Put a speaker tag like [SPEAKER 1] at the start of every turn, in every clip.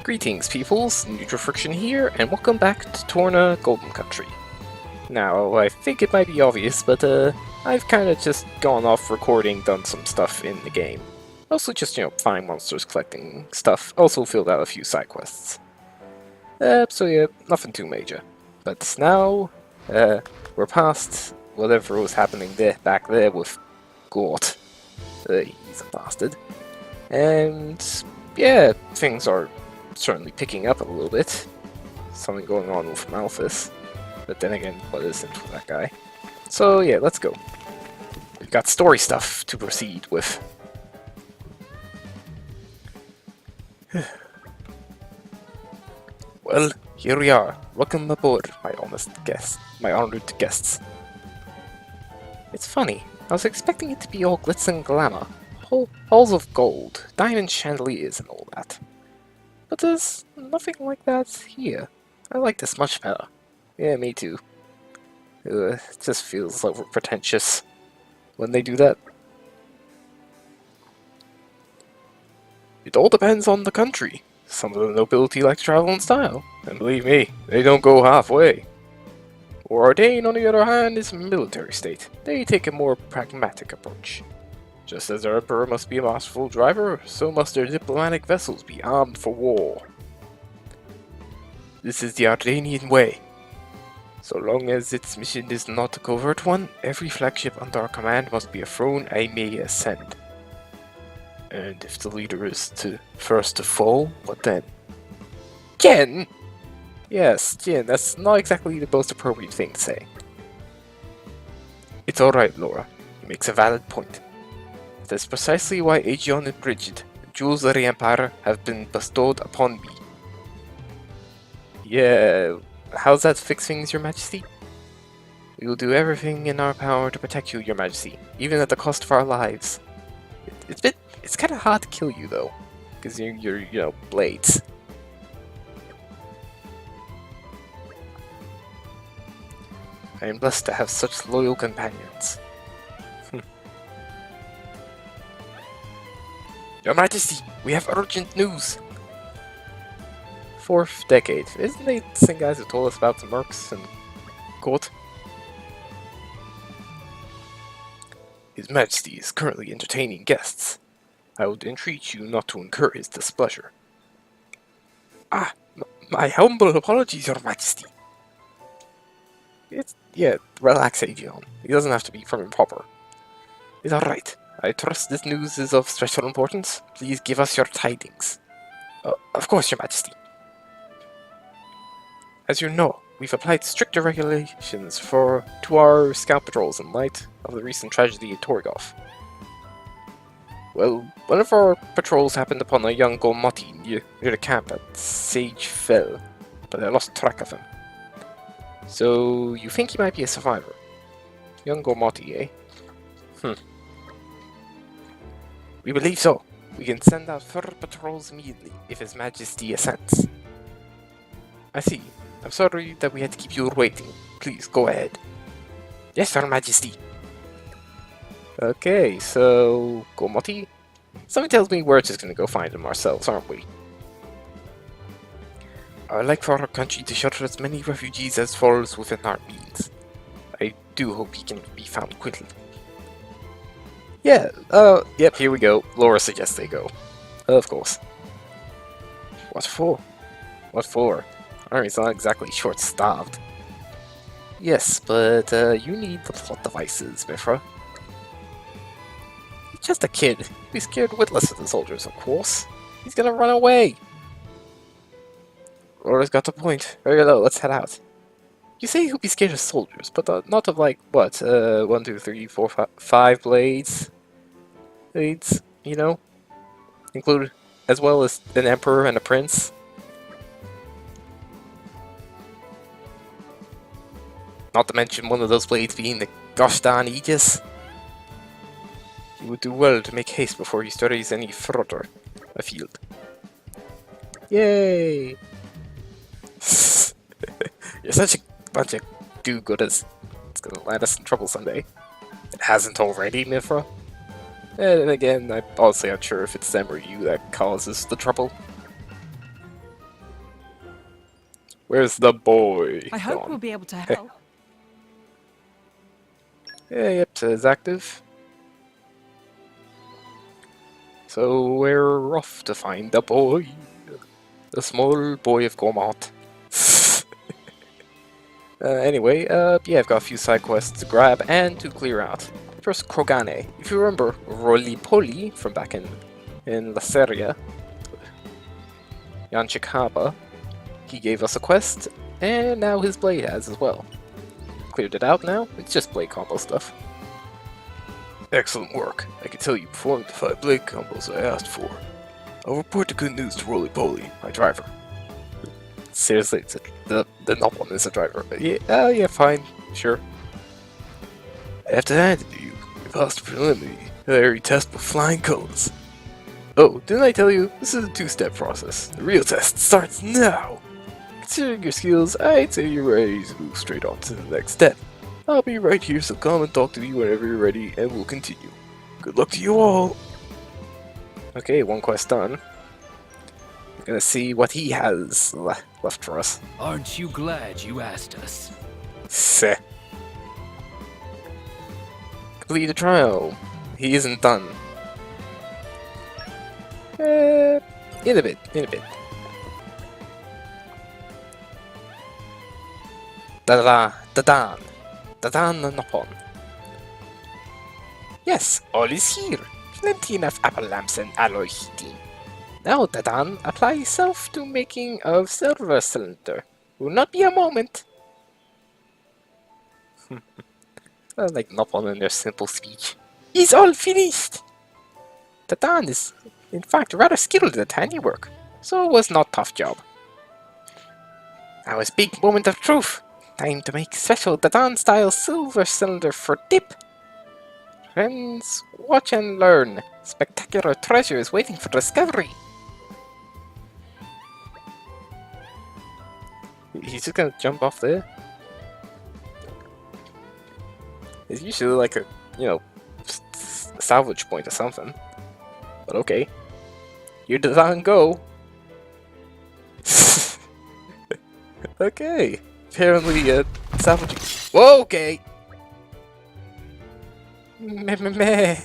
[SPEAKER 1] Greetings, peoples. Friction here, and welcome back to Torna, Golden Country. Now, I think it might be obvious, but I've kind of just gone off recording, done some stuff in the game. Mostly just, finding monsters, collecting stuff, also filled out a few side quests. So yeah, nothing too major. But now, we're past whatever was happening back there with Gort. He's a bastard. And yeah, things are certainly picking up a little bit. Something going on with Malthus. But then again, what isn't with that guy? So yeah, let's go. We've got story stuff to proceed with. Well, here we are. Welcome aboard, my honored guests. It's funny. I was expecting it to be all glitz and glamour. Halls of gold, diamond chandeliers and all that. But there's nothing like that here. I like this much better. Yeah, me too. It just feels over pretentious when they do that. It all depends on the country. Some of the nobility likes travel in style, and believe me, they don't go halfway. Ordain, on the other hand, is a military state. They take a more pragmatic approach. Just as their emperor must be a masterful driver, so must their diplomatic vessels be armed for war. This is the Ardanian way. So long as its mission is not a covert one, every flagship under our command must be a throne I may ascend. And if the leader is first to fall, what then? Jen! Yes, Jen, that's not exactly the most appropriate thing to say. It's alright, Laura. He makes a valid point. That's precisely why Aegeon and Brigid, the jewels of the Empire, have been bestowed upon me. Yeah, how's that fix things, Your Majesty? We will do everything in our power to protect you, Your Majesty, even at the cost of our lives. It's kind of hard to kill you, though, because you're blades. I am blessed to have such loyal companions. Your Majesty, we have urgent news! 4th decade. Isn't they the same guys who told us about the mercs and court? His Majesty is currently entertaining guests. I would entreat you not to incur his displeasure. Ah, my humble apologies, Your Majesty. Yeah, relax, Aegeon. He doesn't have to be prim and proper. It's alright. I trust this news is of special importance. Please give us your tidings. Of course, Your Majesty. As you know, we've applied stricter regulations to our scout patrols in light of the recent tragedy at Torgoth. Well, one of our patrols happened upon a young Golmati near the camp at Sage Fell, but I lost track of him. So, you think he might be a survivor? Young Golmati, eh? We believe so. We can send out further patrols immediately if His Majesty assents. I see. I'm sorry that we had to keep you waiting. Please, go ahead. Yes, Your Majesty. Okay, so... Golmati? Something tells me we're just gonna go find him ourselves, aren't we? I would like for our country to shelter as many refugees as falls within our means. I do hope he can be found quickly. Yeah, yep, here we go. Laura suggests they go. Of course. What for? What for? Army's not exactly short-starved. Yes, but, you need the plot devices, Mithra. He's just a kid. He'll be scared witless of the soldiers, of course. He's gonna run away! Laura's got the point. Very low, let's head out. You say he'll be scared of soldiers, but not of, like, what, 1, 2, 3, 4, 5 blades? Blades, Include, as well as an emperor and a prince? Not to mention one of those blades being the Goshdan Aegis. He would do well to make haste before he studies any further afield. Yay! You're such a bunch of do-gooders. It's gonna land us in trouble someday. It hasn't already, Mithra. And again, I'm honestly not sure if it's them or you that causes the trouble. Where's the boy?
[SPEAKER 2] I hope
[SPEAKER 1] Gone.
[SPEAKER 2] we'll be able to help.
[SPEAKER 1] Yeah, yep, says active. So we're off to find the boy. The small boy of Gormont. Anyway, yeah, I've got a few side quests to grab and to clear out. First, Krogane. If you remember Roly-Poly from back in La Seria, Yanchikaba, he gave us a quest, and now his blade has as well. Cleared it out now, it's just blade combo stuff. Excellent work. I can tell you performed the 5 blade combos I asked for. I'll report the good news to Roly-Poly, my driver. Seriously, it's the Noblin is a driver. Yeah, yeah, fine, sure. I have to hand it to you. You passed the preliminary test with flying colors. Oh, didn't I tell you? This is a 2-step process. The real test starts now! Considering your skills, I'd say you're ready to move straight on to the next step. I'll be right here, so come and talk to me whenever you're ready, and we'll continue. Good luck to you all! Okay, 1 quest done. We're gonna see what he has left for us.
[SPEAKER 3] Aren't you glad you asked us?
[SPEAKER 1] Seh. Complete the trial. He isn't done. In a bit. Dadan Nopon. Yes, all is here. Plenty enough apple lamps and alloy heating. Now, Dadan, apply yourself to making of silver cylinder. Will not be a moment. I like Nopon in their simple speech. He's all finished! Dadan is, in fact, rather skilled at handiwork, so it was not tough job. Now his big moment of truth. Time to make special Dadan-style silver cylinder for dip. Friends, watch and learn. Spectacular treasure is waiting for discovery. He's just gonna jump off there? It's usually like a, you know, salvage point or something. But okay. Here Dadan go. Okay. Apparently, salvaging. Whoa, okay! Meh.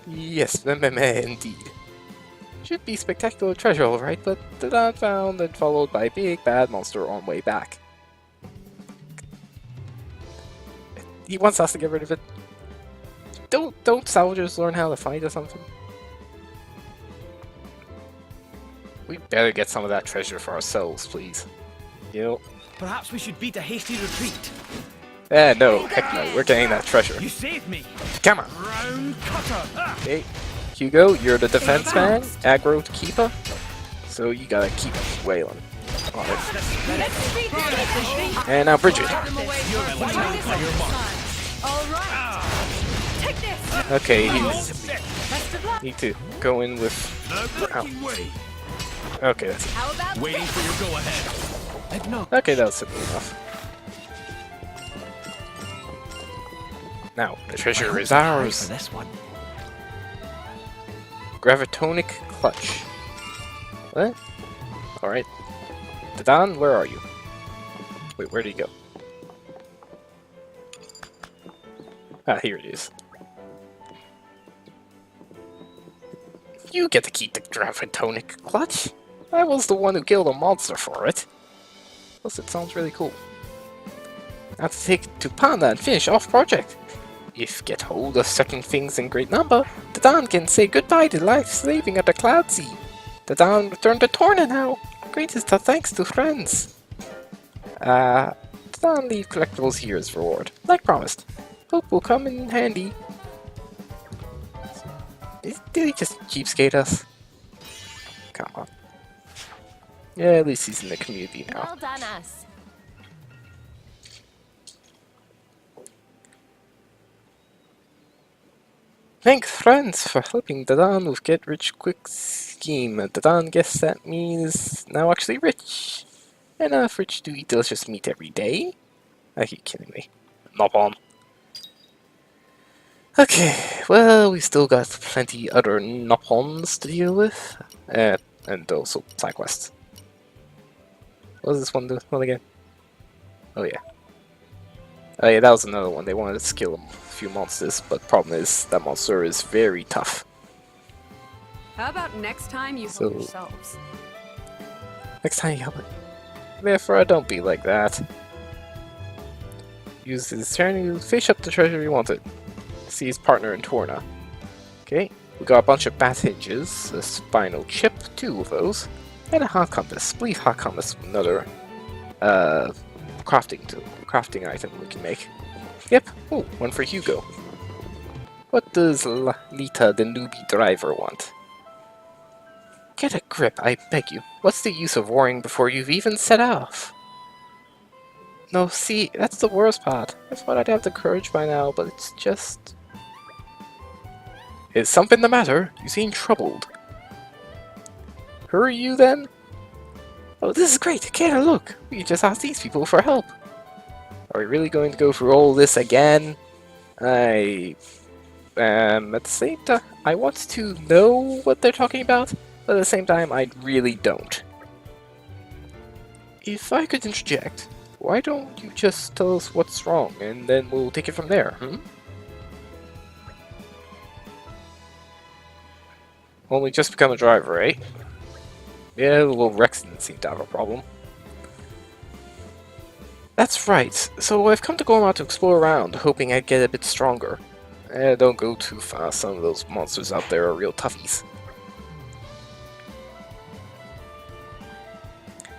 [SPEAKER 1] Yes, meh indeed. Should be spectacular treasure, alright, but Dadan found and followed by a big bad monster on way back. He wants us to get rid of it. Don't salvagers learn how to fight or something? We better get some of that treasure for ourselves, please. You know?
[SPEAKER 3] Perhaps we should beat a hasty retreat.
[SPEAKER 1] No, heck no, we're getting that treasure.
[SPEAKER 3] You saved me.
[SPEAKER 1] Come on!
[SPEAKER 3] Round cutter.
[SPEAKER 1] Okay, Hugo, you're the defense man, aggro to keeper, so you gotta keep wailing on it. And now Bridget. Okay, he's need to go in with. Ow. Okay, that's it.
[SPEAKER 3] Waiting for your go ahead.
[SPEAKER 1] Okay, that was simple enough. Now, the treasure is ours.
[SPEAKER 3] For this one.
[SPEAKER 1] Gravitonic clutch. What? Alright. Dadan, where are you? Wait, where did he go? Ah, here it is. You get to keep the gravitonic clutch. I was the one who killed a monster for it. Plus, it sounds really cool. Now to take it to Panda and finish off project. If get hold of certain things in great number, Dadan can say goodbye to life slaving at the Cloud Sea. Dadan returned to Torna now. Greatest of thanks to friends. Dadan leave collectibles here as reward, like promised. Hope will come in handy. Did he just cheapskate us? Come on. Yeah, at least he's in the community now.
[SPEAKER 4] Well done, us.
[SPEAKER 1] Thanks friends for helping Dadan with get rich quick scheme. Dadan guess that means now actually rich. Enough rich to eat delicious meat every day. Are you kidding me? Not on. Okay, well, we still got plenty other Nopons to deal with. And also side quests. What does this one do? Well, again. Oh yeah. Oh yeah, that was another one. They wanted to kill a few monsters, but problem is that monster is very tough.
[SPEAKER 2] How about next time you help yourselves?
[SPEAKER 1] Next time you help it. Therefore, don't be like that. Use his turn to fish up the treasure you wanted. See his partner in Torna. Okay, we got a bunch of bat hinges, a spinal chip, 2 of those, and a hot compass. I believe hot compass is another crafting item we can make. Yep. Oh, one for Hugo. What does Lita the newbie driver want? Get a grip, I beg you. What's the use of worrying before you've even set off? No, see, that's the worst part. I thought I'd have the courage by now, but it's just... Is something the matter? You seem troubled. Who are you, then? Oh, this is great! Kata, look! We can just ask these people for help. Are we really going to go through all this again? At the same time, I want to know what they're talking about, but at the same time, I really don't. If I could interject, why don't you just tell us what's wrong, and then we'll take it from there, hmm? Only just become a driver, eh? Yeah, little Rex didn't seem to have a problem. That's right, so I've come to go out to explore around, hoping I'd get a bit stronger. Don't go too fast, some of those monsters out there are real toughies.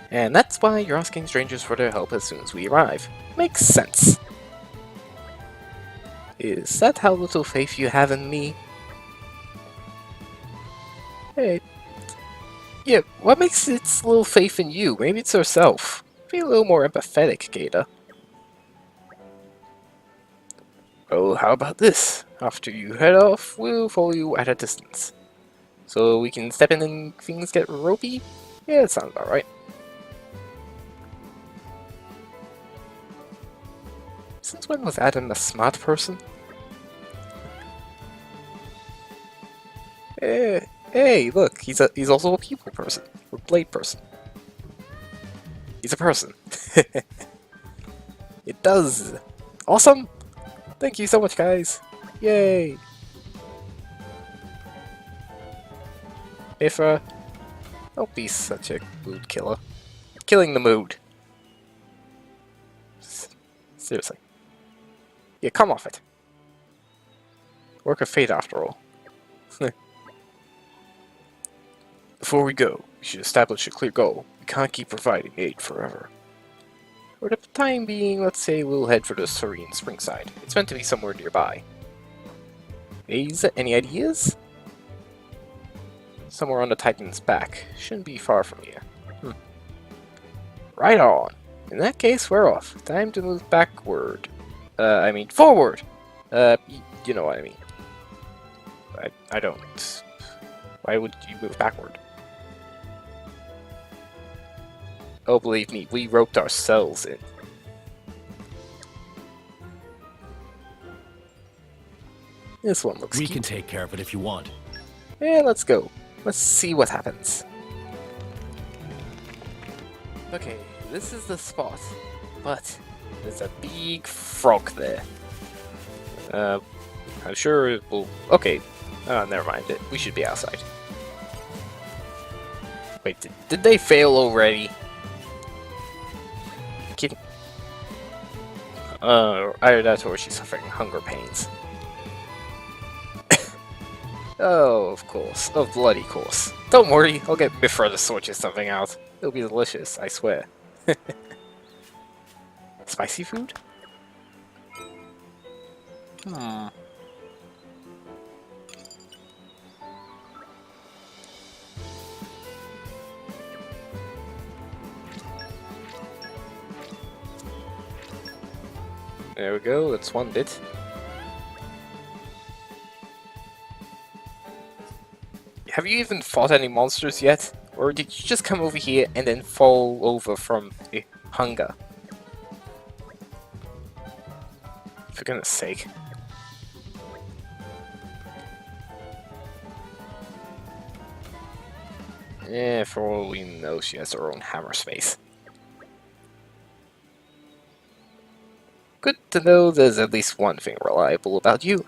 [SPEAKER 1] And that's why you're asking strangers for their help as soon as we arrive. Makes sense. Is that how little faith you have in me? Hey. Yeah, what makes its little faith in you? Maybe it's herself. Be a little more empathetic, Gata. Oh, how about this? After you head off, we'll follow you at a distance. So we can step in and things get ropey? Yeah, that sounds about right. Since when was Adam a smart person? Hey, look, he's also a people person, or blade person. He's a person. It does. Awesome. Thank you so much, guys. Yay. Ifra, don't be such a mood killer. Killing the mood. Seriously. Yeah, come off it. Work of fate, after all. Before we go, we should establish a clear goal. We can't keep providing aid forever. For the time being, let's say we'll head for the serene Springside. It's meant to be somewhere nearby. Any ideas? Somewhere on the Titan's back. Shouldn't be far from here. Right on. In that case, we're off. Time to move backward. I mean forward! You know what I mean. I don't. Why would you move backward? Oh, believe me, we roped ourselves in. This one looks
[SPEAKER 3] We
[SPEAKER 1] cute.
[SPEAKER 3] can take care of it if you want.
[SPEAKER 1] Yeah, let's go. Let's see what happens. Okay, this is the spot, but there's a big frog there. I'm sure it will... Okay, never mind it. We should be outside. Wait, did they fail already? Kidding. Either that or she's suffering hunger pains. Oh, of course. Of bloody course. Don't worry, I'll get Mifra to sort you something out. It'll be delicious, I swear. Spicy food? There we go, that's one bit. Have you even fought any monsters yet? Or did you just come over here and then fall over from hunger? For goodness sake. Yeah, for all we know, she has her own hammer space. Good to know there's at least one thing reliable about you.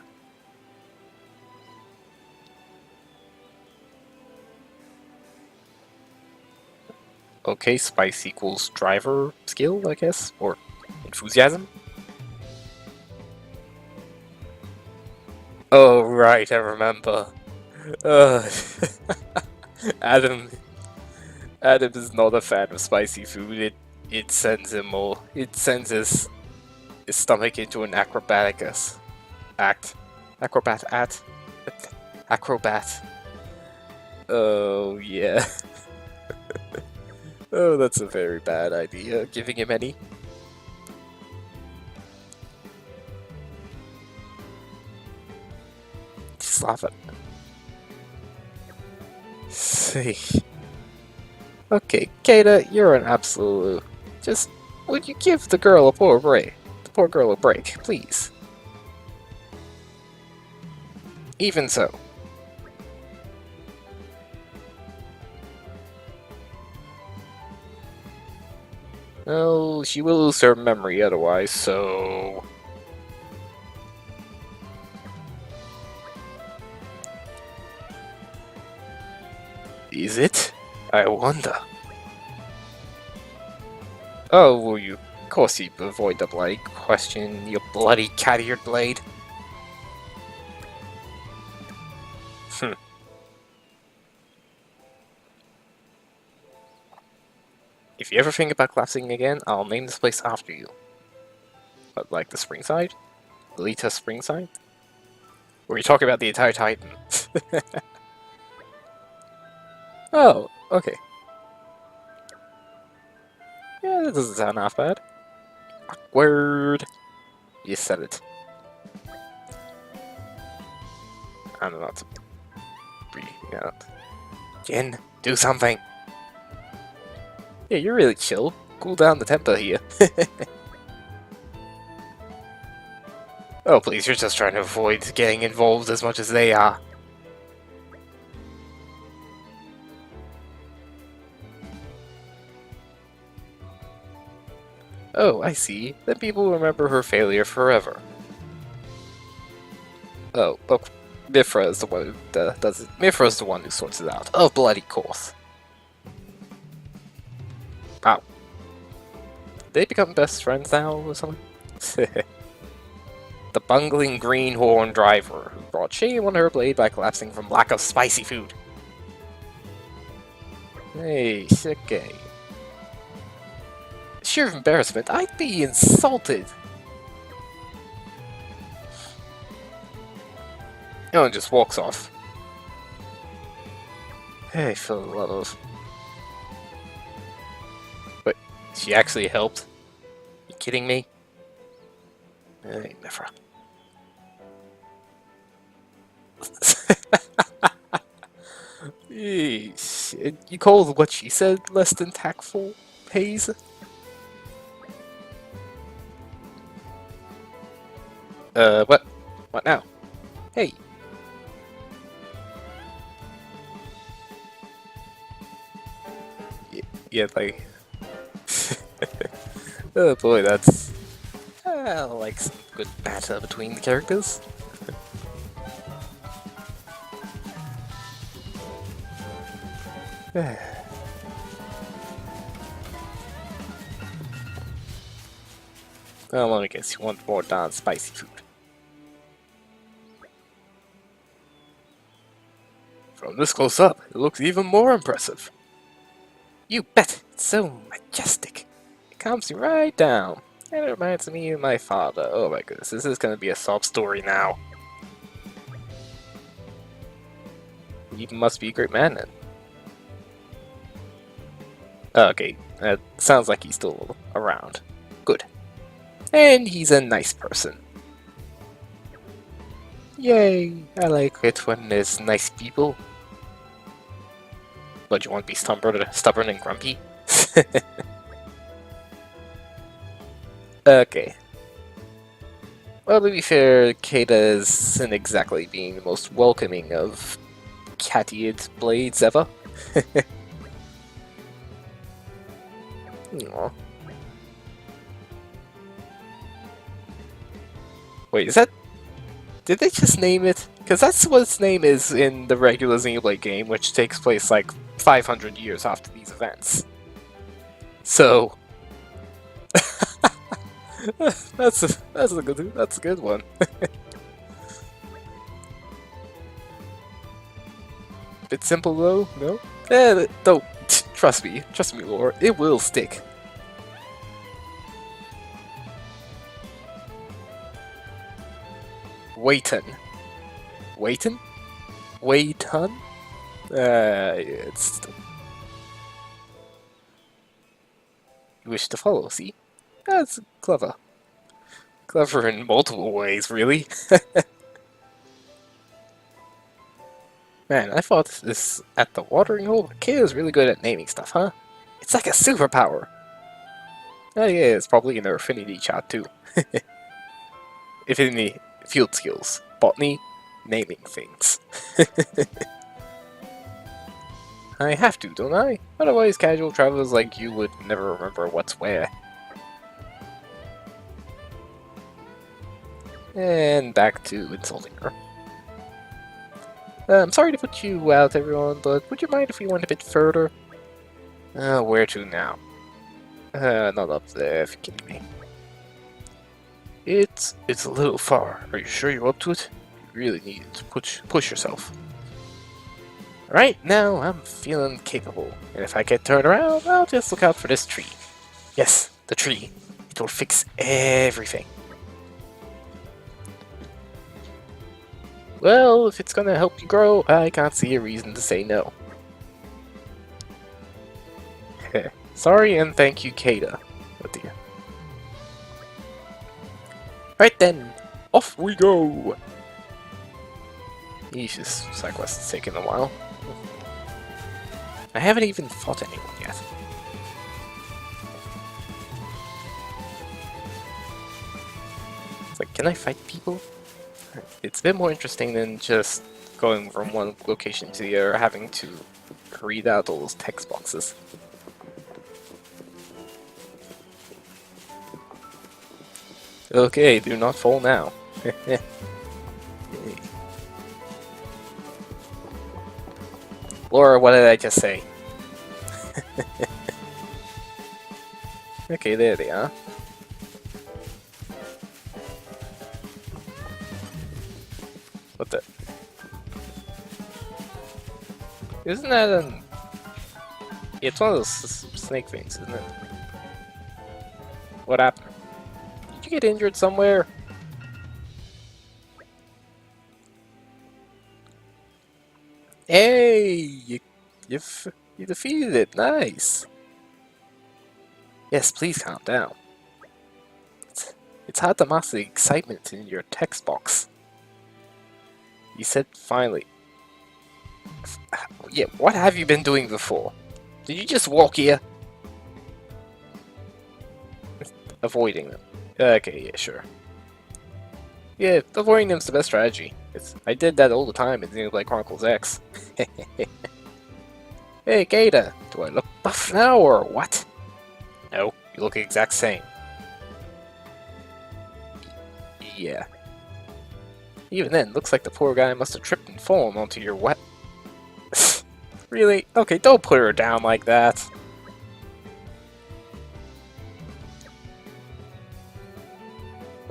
[SPEAKER 1] Okay, spice equals driver skill, I guess? Or enthusiasm? Oh, right, I remember. Uh, Adam Adam is not a fan of spicy food. It sends him all. It sends his stomach into an acrobaticus act. Acrobat. Oh yeah. Oh, that's a very bad idea. Giving him any. Just laugh at. See. Okay, Kata, you're an absolute. Just would you give the girl a poor break? The poor girl a break, please. Even so. Well, she will lose her memory otherwise, so... Is it? I wonder. Oh, will you? Of course you avoid the bloody question, you bloody cat-eared blade. If you ever think about collapsing again, I'll name this place after you. But like the Springside? Lita Springside? Or are you talking about the entire Titan? Oh, okay. Yeah, that doesn't sound half bad. Awkward. You said it. I'm not breathing out. Jin, do something! Yeah, you're really chill. Cool down the temper here. Oh please, you're just trying to avoid getting involved as much as they are. Oh, I see. Then people will remember her failure forever. Oh, look, Mifra is the one who does it. Mifra is the one who sorts it out. Of bloody course. Wow. They become best friends now or something? The bungling greenhorn driver who brought shame on her blade by collapsing from lack of spicy food. Hey, okay. Sheer embarrassment, I'd be insulted. No one just walks off. Hey, for the love of... But she actually helped? You kidding me? Hey, Mifra. Yeesh. You called what she said less than tactful, Haze? What? What now? Hey! Yeah, like... Oh boy, that's... I like some good banter between the characters. Well, let me guess, you want more darn spicy food. From this close up, it looks even more impressive. You bet! It's so majestic. It calms me right down. And it reminds me of my father. Oh my goodness, this is gonna be a sob story now. He must be a great man then. Okay, that sounds like he's still around. Good. And he's a nice person. Yay! I like it when there's nice people. But you want to be stubborn and grumpy? Okay. Well, to be fair, Kata isn't exactly being the most welcoming of cat-eared blades ever. Aww. Wait, is that... Did they just name it? Because that's what its name is in the regular Xenoblade game, which takes place like 500 years after these events. So... that's a good one. Bit simple though, no? Don't trust me, Lore, it will stick. Waitin. Waitin? Waiton? It's... You wish to follow, see? That's clever. Clever in multiple ways, really. Man, I thought this at the watering hole. Kid is really good at naming stuff, huh? It's like a superpower. Oh yeah, it's probably in her affinity chat too. Affinity field skills. Botany, naming things. I have to, don't I? Otherwise casual travelers like you would never remember what's where. And back to insulting her. I'm sorry to put you out, everyone, but would you mind if we went a bit further? Where to now? Not up there, if you're kidding me. It's a little far. Are you sure you're up to it? You really need to push yourself. Right now, I'm feeling capable, and if I get turned around, I'll just look out for this tree. Yes, the tree. It will fix everything. Well, if it's gonna help you grow, I can't see a reason to say no. Sorry and thank you, Kada. Oh dear. Right then, off we go! Yeesh, this side quest is taking a while. I haven't even fought anyone yet. It's like, can I fight people? It's a bit more interesting than just going from one location to the other, having to read out all those text boxes. Okay, do not fall now. Laura, what did I just say? Okay, there they are. What the? Isn't that an... It's one of those snake things, isn't it? What happened? Did you get injured somewhere? Hey! You defeated it, nice! Yes, please calm down. It's hard to master the excitement in your text box. You said finally. Yeah, what have you been doing before? Did you just walk here? Avoiding them. Okay, yeah, sure. Yeah, avoiding them's the best strategy. I did that all the time in Xenoblade Chronicles X. Hey, Gata, do I look buff now or what? No, you look the exact same. Yeah. Even then, looks like the poor guy must have tripped and fallen onto your wet... Really? Okay, don't put her down like that.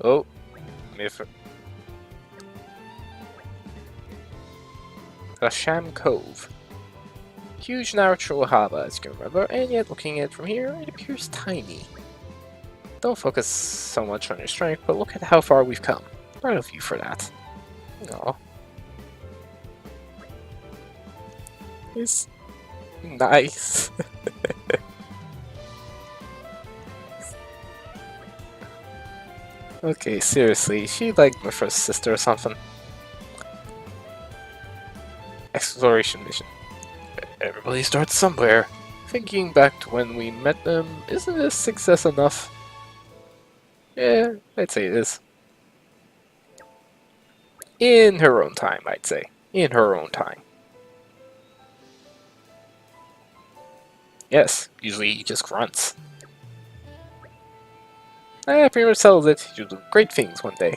[SPEAKER 1] Oh. Asham Cove. Huge natural harbor, as you can remember, and yet looking at it from here, it appears tiny. Don't focus so much on your strength, but look at how far we've come. Proud of you for that. Aw. It's nice. Okay, seriously, is she like my first sister or something? Exploration mission. Everybody starts somewhere. Thinking back to when we met them, isn't this success enough? Yeah, I'd say it is. In her own time, I'd say. In her own time. Yes, usually he just grunts. Pretty much settles it. You'll do great things one day.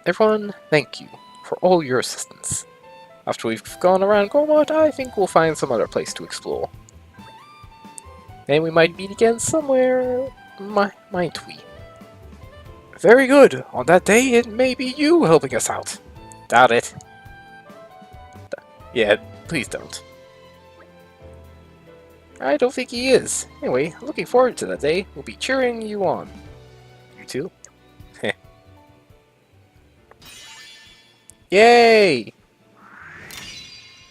[SPEAKER 1] Everyone, thank you for all your assistance. After we've gone around Gormott, I think we'll find some other place to explore. And we might meet again somewhere, might we? Very good. On that day, it may be you helping us out. Doubt it. Yeah, please don't. I don't think he is. Anyway, looking forward to that day. We'll be cheering you on. You too? Heh. Yay!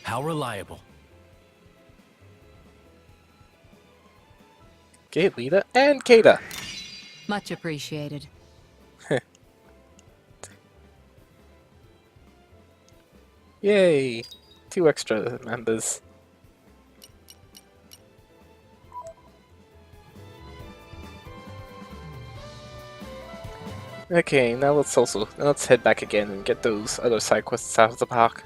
[SPEAKER 3] How reliable.
[SPEAKER 1] Okay, Lita and Kata.
[SPEAKER 2] Much appreciated.
[SPEAKER 1] Yay! 2 extra members. Okay, now let's head back again and get those other side quests out of the park.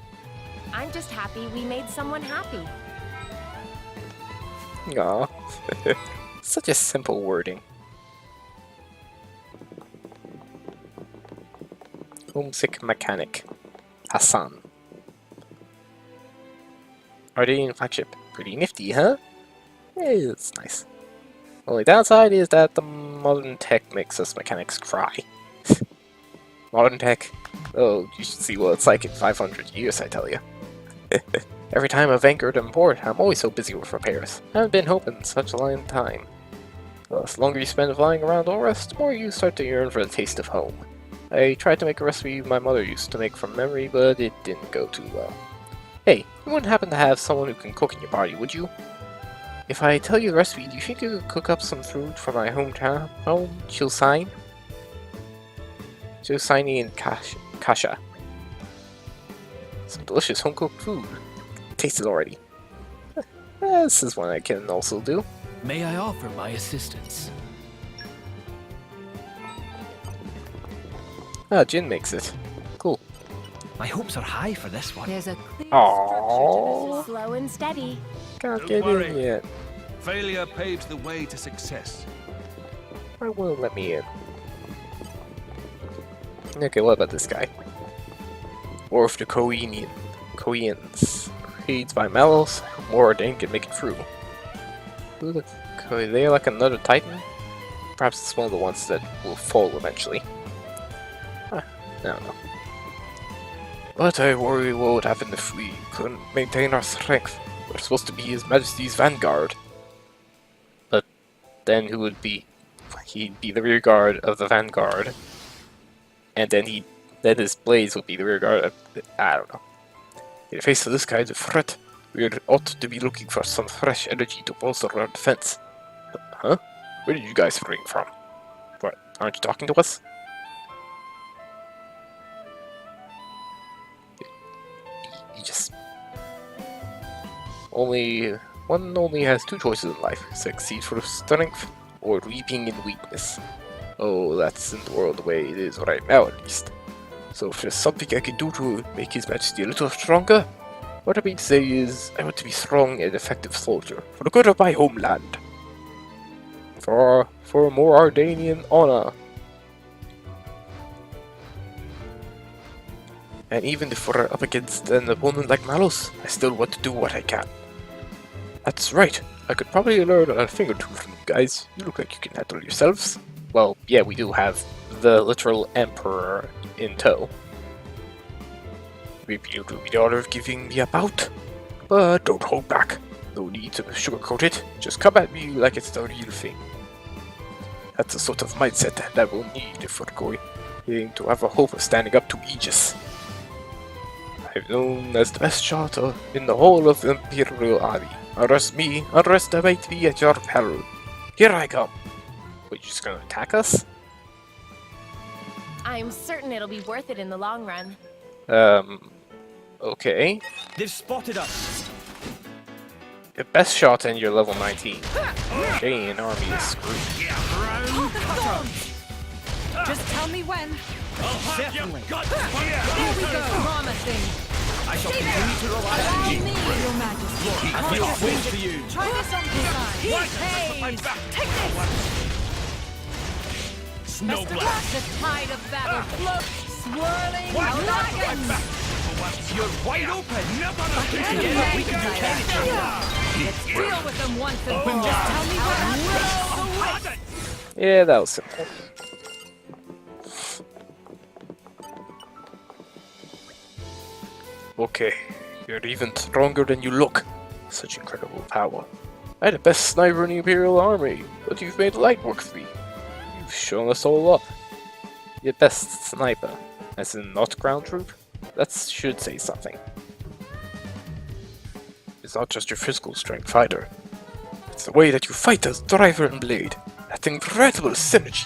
[SPEAKER 4] I'm just happy we made someone happy.
[SPEAKER 1] Aw. Such a simple wording. Homesick mechanic. Hassan. Ardennian flagship. Pretty nifty, huh? Yeah, it's nice. Only downside is that the modern tech makes us mechanics cry. Modern tech? Oh, you should see what it's like in 500 years, I tell you. Every time I've anchored in port, I'm always so busy with repairs. I haven't been home in such a long time. The longer you spend flying around Oris, the more you start to yearn for the taste of home. I tried to make a recipe my mother used to make from memory, but it didn't go too well. Hey, you wouldn't happen to have someone who can cook in your party, would you? If I tell you the recipe, do you think you could cook up some food from my hometown? Chilsine? Chilsine and Kasha. Some delicious home-cooked food. Taste it already. This is one I can also do.
[SPEAKER 3] May I offer my assistance?
[SPEAKER 1] Ah, Jin makes it. Cool.
[SPEAKER 3] My hopes are high for this one.
[SPEAKER 2] There's a clear
[SPEAKER 1] Aww.
[SPEAKER 4] Slow and steady.
[SPEAKER 1] Can't
[SPEAKER 5] Don't
[SPEAKER 1] get
[SPEAKER 5] worry.
[SPEAKER 1] in yet.
[SPEAKER 5] Failure paves the way to success.
[SPEAKER 1] Why won't let me in? Okay, what about this guy? War of the Koreans. Raids by Malos. More Dane can make it through. Who the? Are they like another Titan? Perhaps it's one of the ones that will fall eventually. Huh, I don't know. But I worry what would happen if we couldn't maintain our strength. We're supposed to be His Majesty's vanguard. But then who would be? He'd be the rear guard of the vanguard. And then his blades would be the rear guard of... I don't know. In the face of this kind of threat, we ought to be looking for some fresh energy to bolster our defense. Huh? Where did you guys bring from? What, aren't you talking to us? You just... One only has 2 choices in life. Succeed for strength, or reaping in weakness. Oh, that's in the world the way it is right now, at least. So if there's something I can do to make His Majesty a little stronger, what I mean to say is, I want to be strong and effective soldier, for the good of my homeland. For more Ardennian honor. And even if we're up against an opponent like Malos, I still want to do what I can. That's right, I could probably learn a thing or two from you guys. You look like you can handle yourselves. Well, yeah, we do have the literal Emperor in tow. Maybe you'll do me the honor of giving me a bout? But don't hold back. No need to sugarcoat it. Just come at me like it's the real thing. That's the sort of mindset that we'll need if we're going to have a hope of standing up to Aegis. I'm known as the best shot in the whole of the Imperial Army. Underestimate me at your peril. Here I come. Wait, you're just gonna attack us?
[SPEAKER 4] I'm certain it'll be worth it in the long run.
[SPEAKER 1] Okay.
[SPEAKER 3] They've spotted us.
[SPEAKER 1] Your best shot and you're level 19. Okay, an army is screwed.
[SPEAKER 2] Just tell me when.
[SPEAKER 3] Certainly.
[SPEAKER 2] Here we go. Promising.
[SPEAKER 3] I shall continue to rely on
[SPEAKER 2] Allow
[SPEAKER 3] you.
[SPEAKER 2] me, Your Majesty.
[SPEAKER 3] I cannot wait for you.
[SPEAKER 2] Try this on this side. Hey, take this.
[SPEAKER 3] Snowblade.
[SPEAKER 2] The tide of battle floats, swirling dragons.
[SPEAKER 3] You're wide open.
[SPEAKER 2] We can do anything. Let's deal with them once and for all. Just tell me what happened.
[SPEAKER 1] Yeah, that was simple. Okay, you're even stronger than you look. Such incredible power. I'm the best sniper in the Imperial Army, but you've made light work for me. You've shown us all up. Your best sniper, as in not ground troop? That should say something. It's not just your physical strength, fighter. It's the way that you fight as driver and blade. That incredible synergy.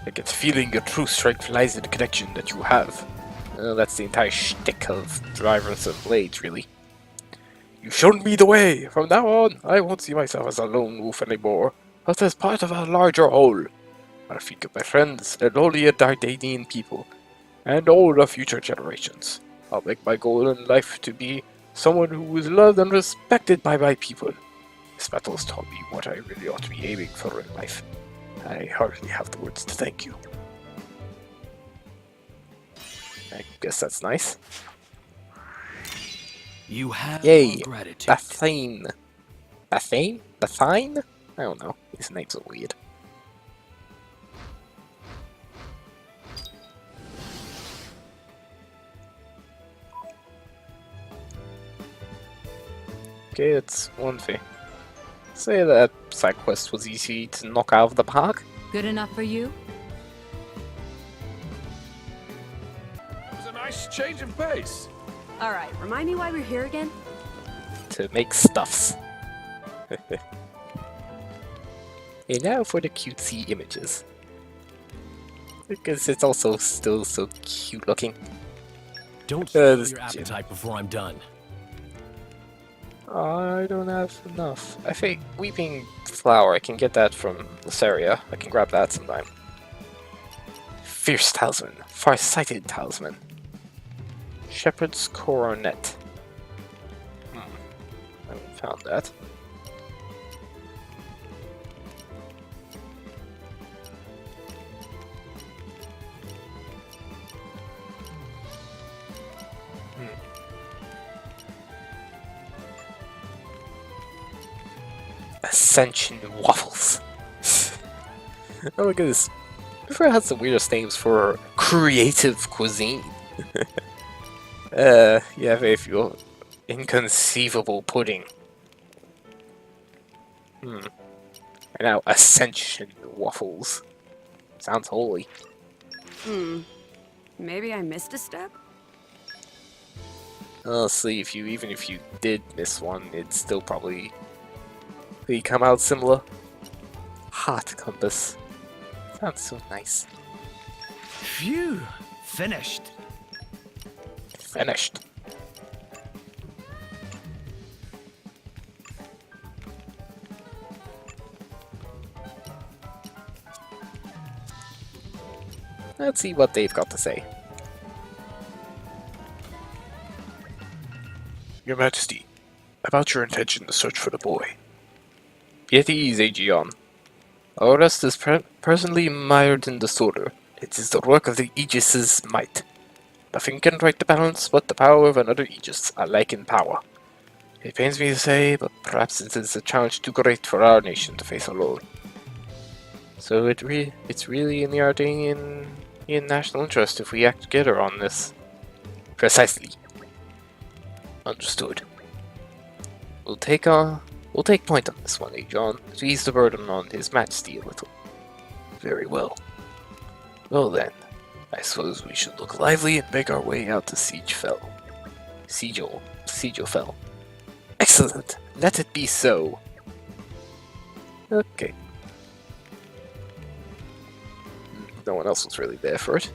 [SPEAKER 1] I get the feeling your true strength lies in the connection that you have. That's the entire shtick of drivers and blades, really. You've shown me the way! From now on, I won't see myself as a lone wolf anymore, but as part of a larger whole. I think of my friends and all the Dardanian people, and all the future generations. I'll make my goal in life to be someone who is loved and respected by my people. This battle has taught me what I really ought to be aiming for in life. I hardly have the words to thank you. I guess that's nice.
[SPEAKER 3] You have
[SPEAKER 1] Yay!
[SPEAKER 3] gratitude.
[SPEAKER 1] Bathane. Bathane? Bathine? I don't know. These names are weird. Okay, that's one thing. Say that side quest was easy to knock out of the park.
[SPEAKER 2] Good enough for you?
[SPEAKER 5] It was a nice change of pace.
[SPEAKER 2] All right, remind me why we're here again?
[SPEAKER 1] To make stuffs. And now for the cutesy images. Because it's also still so cute looking.
[SPEAKER 3] Don't spoil
[SPEAKER 1] this
[SPEAKER 3] your
[SPEAKER 1] gym.
[SPEAKER 3] appetite before I'm done.
[SPEAKER 1] I don't have enough. I think Weeping Flower, I can get that from this area. I can grab that sometime. Fierce Talisman. Far-sighted Talisman. Shepherd's Coronet. I haven't found that. Ascension Waffles. Oh, look at this. River has the weirdest names for creative cuisine. Yeah, very few. Inconceivable pudding. And now Ascension Waffles. Sounds holy.
[SPEAKER 2] Maybe I missed a step?
[SPEAKER 1] Honestly, even if you did miss one, it'd still probably come out similar. Heart compass. Sounds so nice.
[SPEAKER 3] Phew! Finished.
[SPEAKER 1] Finished. Let's see what they've got to say. Your Majesty, about your intention to search for the boy. Be at ease, Aegeon. Our rest is presently mired in disorder. It is the work of the Aegis's might. Nothing can right the balance but the power of another Aegis, alike in power. It pains me to say, but perhaps it is a challenge too great for our nation to face alone. So it's really in the Ardanian national interest if we act together on this. Precisely. Understood. We'll take point on this one, Aegeon, to ease the burden on His Majesty a little. Very well. Well then, I suppose we should look lively and make our way out to Siegefell. Siegefell. Excellent! Let it be so! Okay. No one else was really there for it.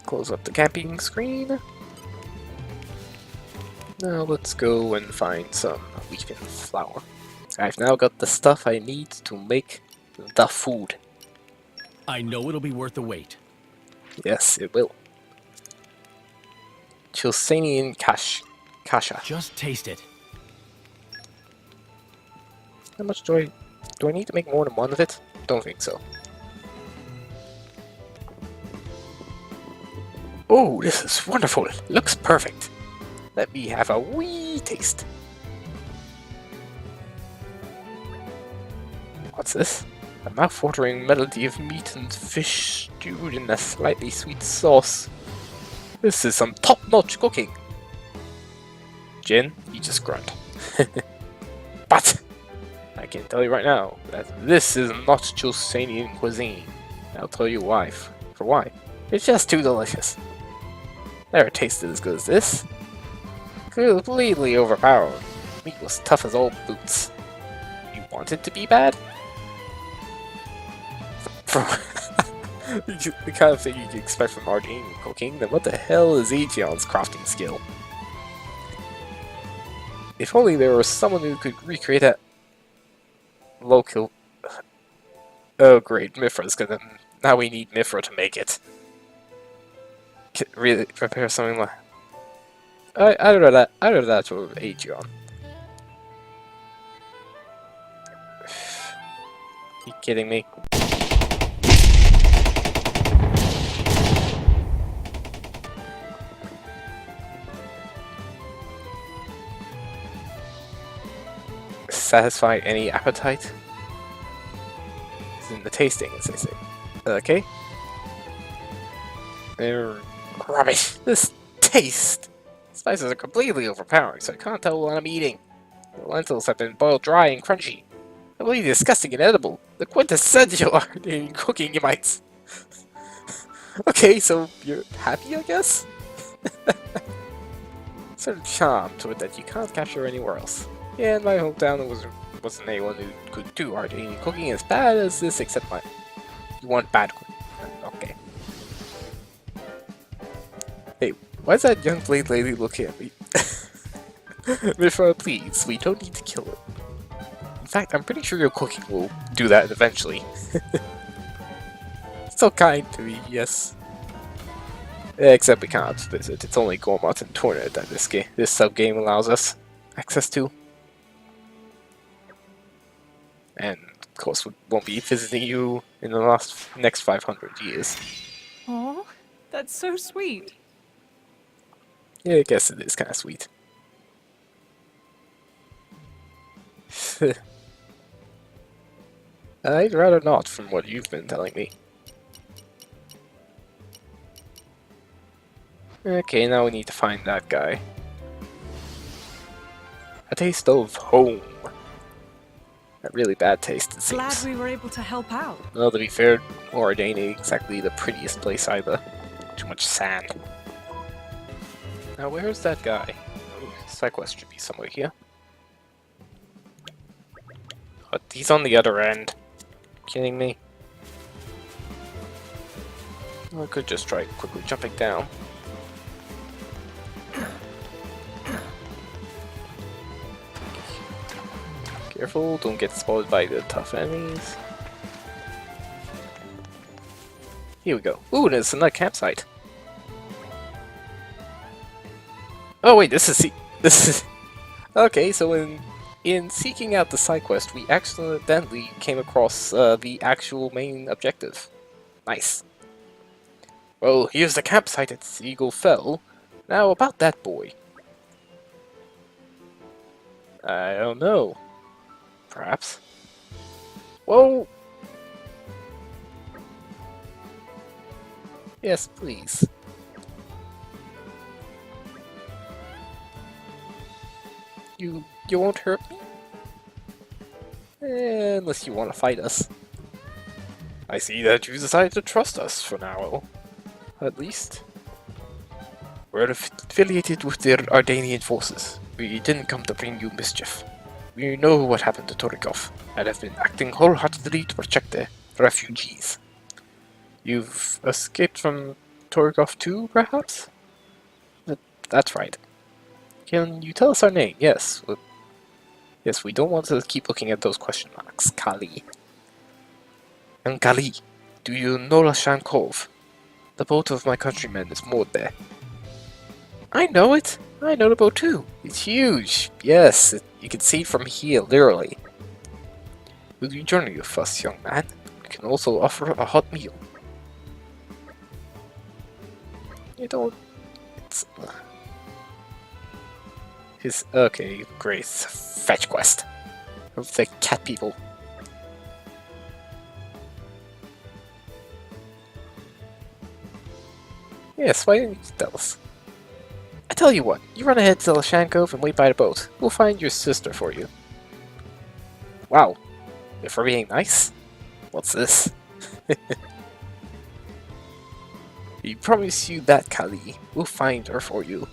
[SPEAKER 1] Close up the camping screen. Now let's go and find some Weeping Flower. I've now got the stuff I need to make the food.
[SPEAKER 3] I know it'll be worth the wait.
[SPEAKER 1] Yes, it will. Chalcenian Kasha.
[SPEAKER 3] Just taste it.
[SPEAKER 1] How much do I need to make more than one of it? Don't think so. Oh, this is wonderful. Looks perfect. Let me have a wee taste. What's this? A mouth-watering melody of meat and fish stewed in a slightly sweet sauce. This is some top-notch cooking. Jin, you just grunt. But I can tell you right now that this is not Chusanian cuisine. I'll tell you why. For why? It's just too delicious. Never tasted as good as this. Completely overpowered. Meat was tough as old boots. You want it to be bad? From the kind of thing you expect from Argentinian cooking, then what the hell is Aegeon's crafting skill? If only there was someone who could recreate that local... Oh great, Mifra's gonna... Now we need Mifra to make it. Really prepare something like... I'd rather that to Aegeon. You kidding me? Satisfy any appetite? It's in the tasting, as they say. Okay. Rubbish. This taste! Spices are completely overpowering, so I can't tell what I'm eating. The lentils have been boiled dry and crunchy. Completely disgusting and edible. The quintessential art in cooking, you might. Okay, so you're happy, I guess? Certain charm to it that you can't capture anywhere else. Yeah, in my hometown there wasn't anyone who could do Argentinian cooking as bad as this, except my... You want bad cooking. Okay. Hey, why is that young blade lady looking at me? Mifra, please, we don't need to kill it. In fact, I'm pretty sure your cooking will do that eventually. Still kind to me, yes. Except we can't visit. It's only Gormott and Torna that this sub-game allows us access to. And of course we won't be visiting you in the next 500 years.
[SPEAKER 2] Oh, that's so sweet.
[SPEAKER 1] Yeah, I guess it is kind of sweet. I'd rather not, from what you've been telling me. Okay, now we need to find that guy. A taste of home. A really bad taste, it
[SPEAKER 2] Glad
[SPEAKER 1] seems.
[SPEAKER 2] we were able to help out.
[SPEAKER 1] Well, to be fair, Ordain ain't exactly the prettiest place either. Too much sand. Now, where's that guy? Oh, SIDEQuest should be somewhere here. But he's on the other end. Kidding me? I could just try quickly jumping down. Careful, don't get spotted by the tough enemies. Here we go. Ooh, there's another campsite. Oh wait, this is okay. So in seeking out the side quest, we accidentally came across the actual main objective. Nice. Well, here's the campsite at Eagle Fell. Now about that boy. I don't know. Perhaps. Whoa! Yes, please. You won't hurt me? Unless you want to fight us. I see that you decided to trust us for now. At least. We're affiliated with the Ardanian forces. We didn't come to bring you mischief. We know what happened to Torikov, and have been acting wholeheartedly to protect the refugees. You've escaped from Torikov too, perhaps? That's right. Can you tell us our name? Yes. Yes, we don't want to keep looking at those question marks. Kali. And Kali, do you know Lashan Cove? The boat of my countrymen is moored there. I know it. I know the boat too. It's huge. Yes, you can see it from here, literally. Will you journey with us, young man? We can also offer a hot meal. You don't... It's... His... Okay, great. Fetch quest. Of the cat people. Yes, why didn't you tell us? I tell you what, you run ahead to Lashan Cove and wait by the boat. We'll find your sister for you. Wow. If we're being nice? What's this? We promise you that, Kali. We'll find her for you.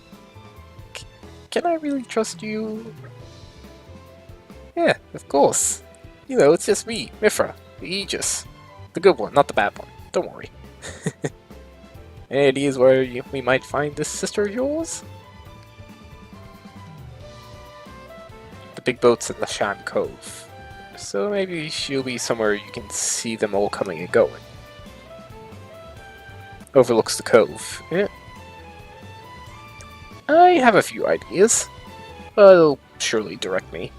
[SPEAKER 1] Can I really trust you? Yeah, of course. You know, it's just me, Mifra, the Aegis. The good one, not the bad one. Don't worry. Any ideas where we might find this sister of yours? The big boat's in Lashan Cove. So maybe she'll be somewhere you can see them all coming and going. Overlooks the cove. Yeah. I have a few ideas. But it'll surely direct me.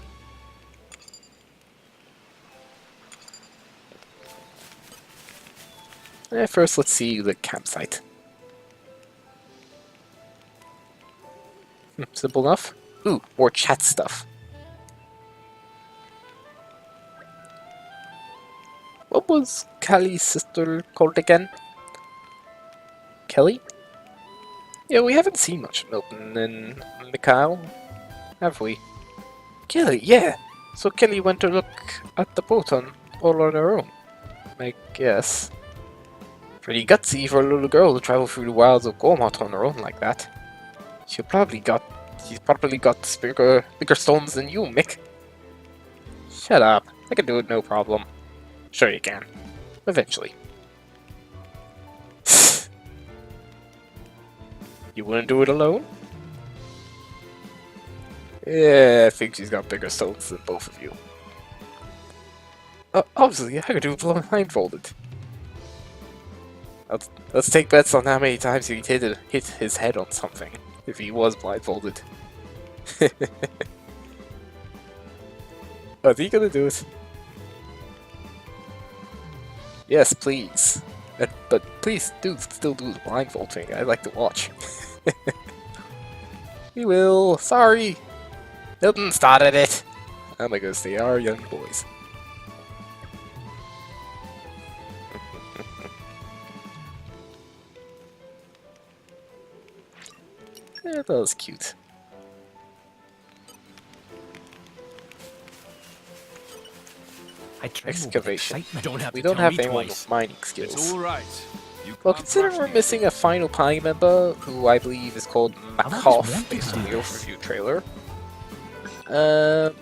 [SPEAKER 1] First, let's see the campsite. Simple enough. Ooh, more chat stuff. What was Kali's sister called again? Kelly? Yeah, we haven't seen much of Milton and Mikhail, have we? Kelly, yeah! So Kelly went to look at the boat all on her own, I guess. Pretty gutsy for a little girl to travel through the wilds of Gormot on her own like that. She's probably got bigger stones than you, Mick. Shut up. I can do it no problem. Sure you can. Eventually. You wouldn't do it alone? Yeah, I think she's got bigger stones than both of you. Obviously, I could do it blindfolded. Let's take bets on how many times he'd hit his head on something, if he was blindfolded. Are you gonna do it? Yes, please. But please do still do the blindfold thing. I'd like to watch. We will. Sorry. Milton started it. Oh my goodness, they are young boys. Yeah, that was cute. Excavation. We don't have anyone with mining skills.
[SPEAKER 5] It's all right.
[SPEAKER 1] Well, considering we're missing a final party member, who I believe is called Makoff, based on the overview trailer.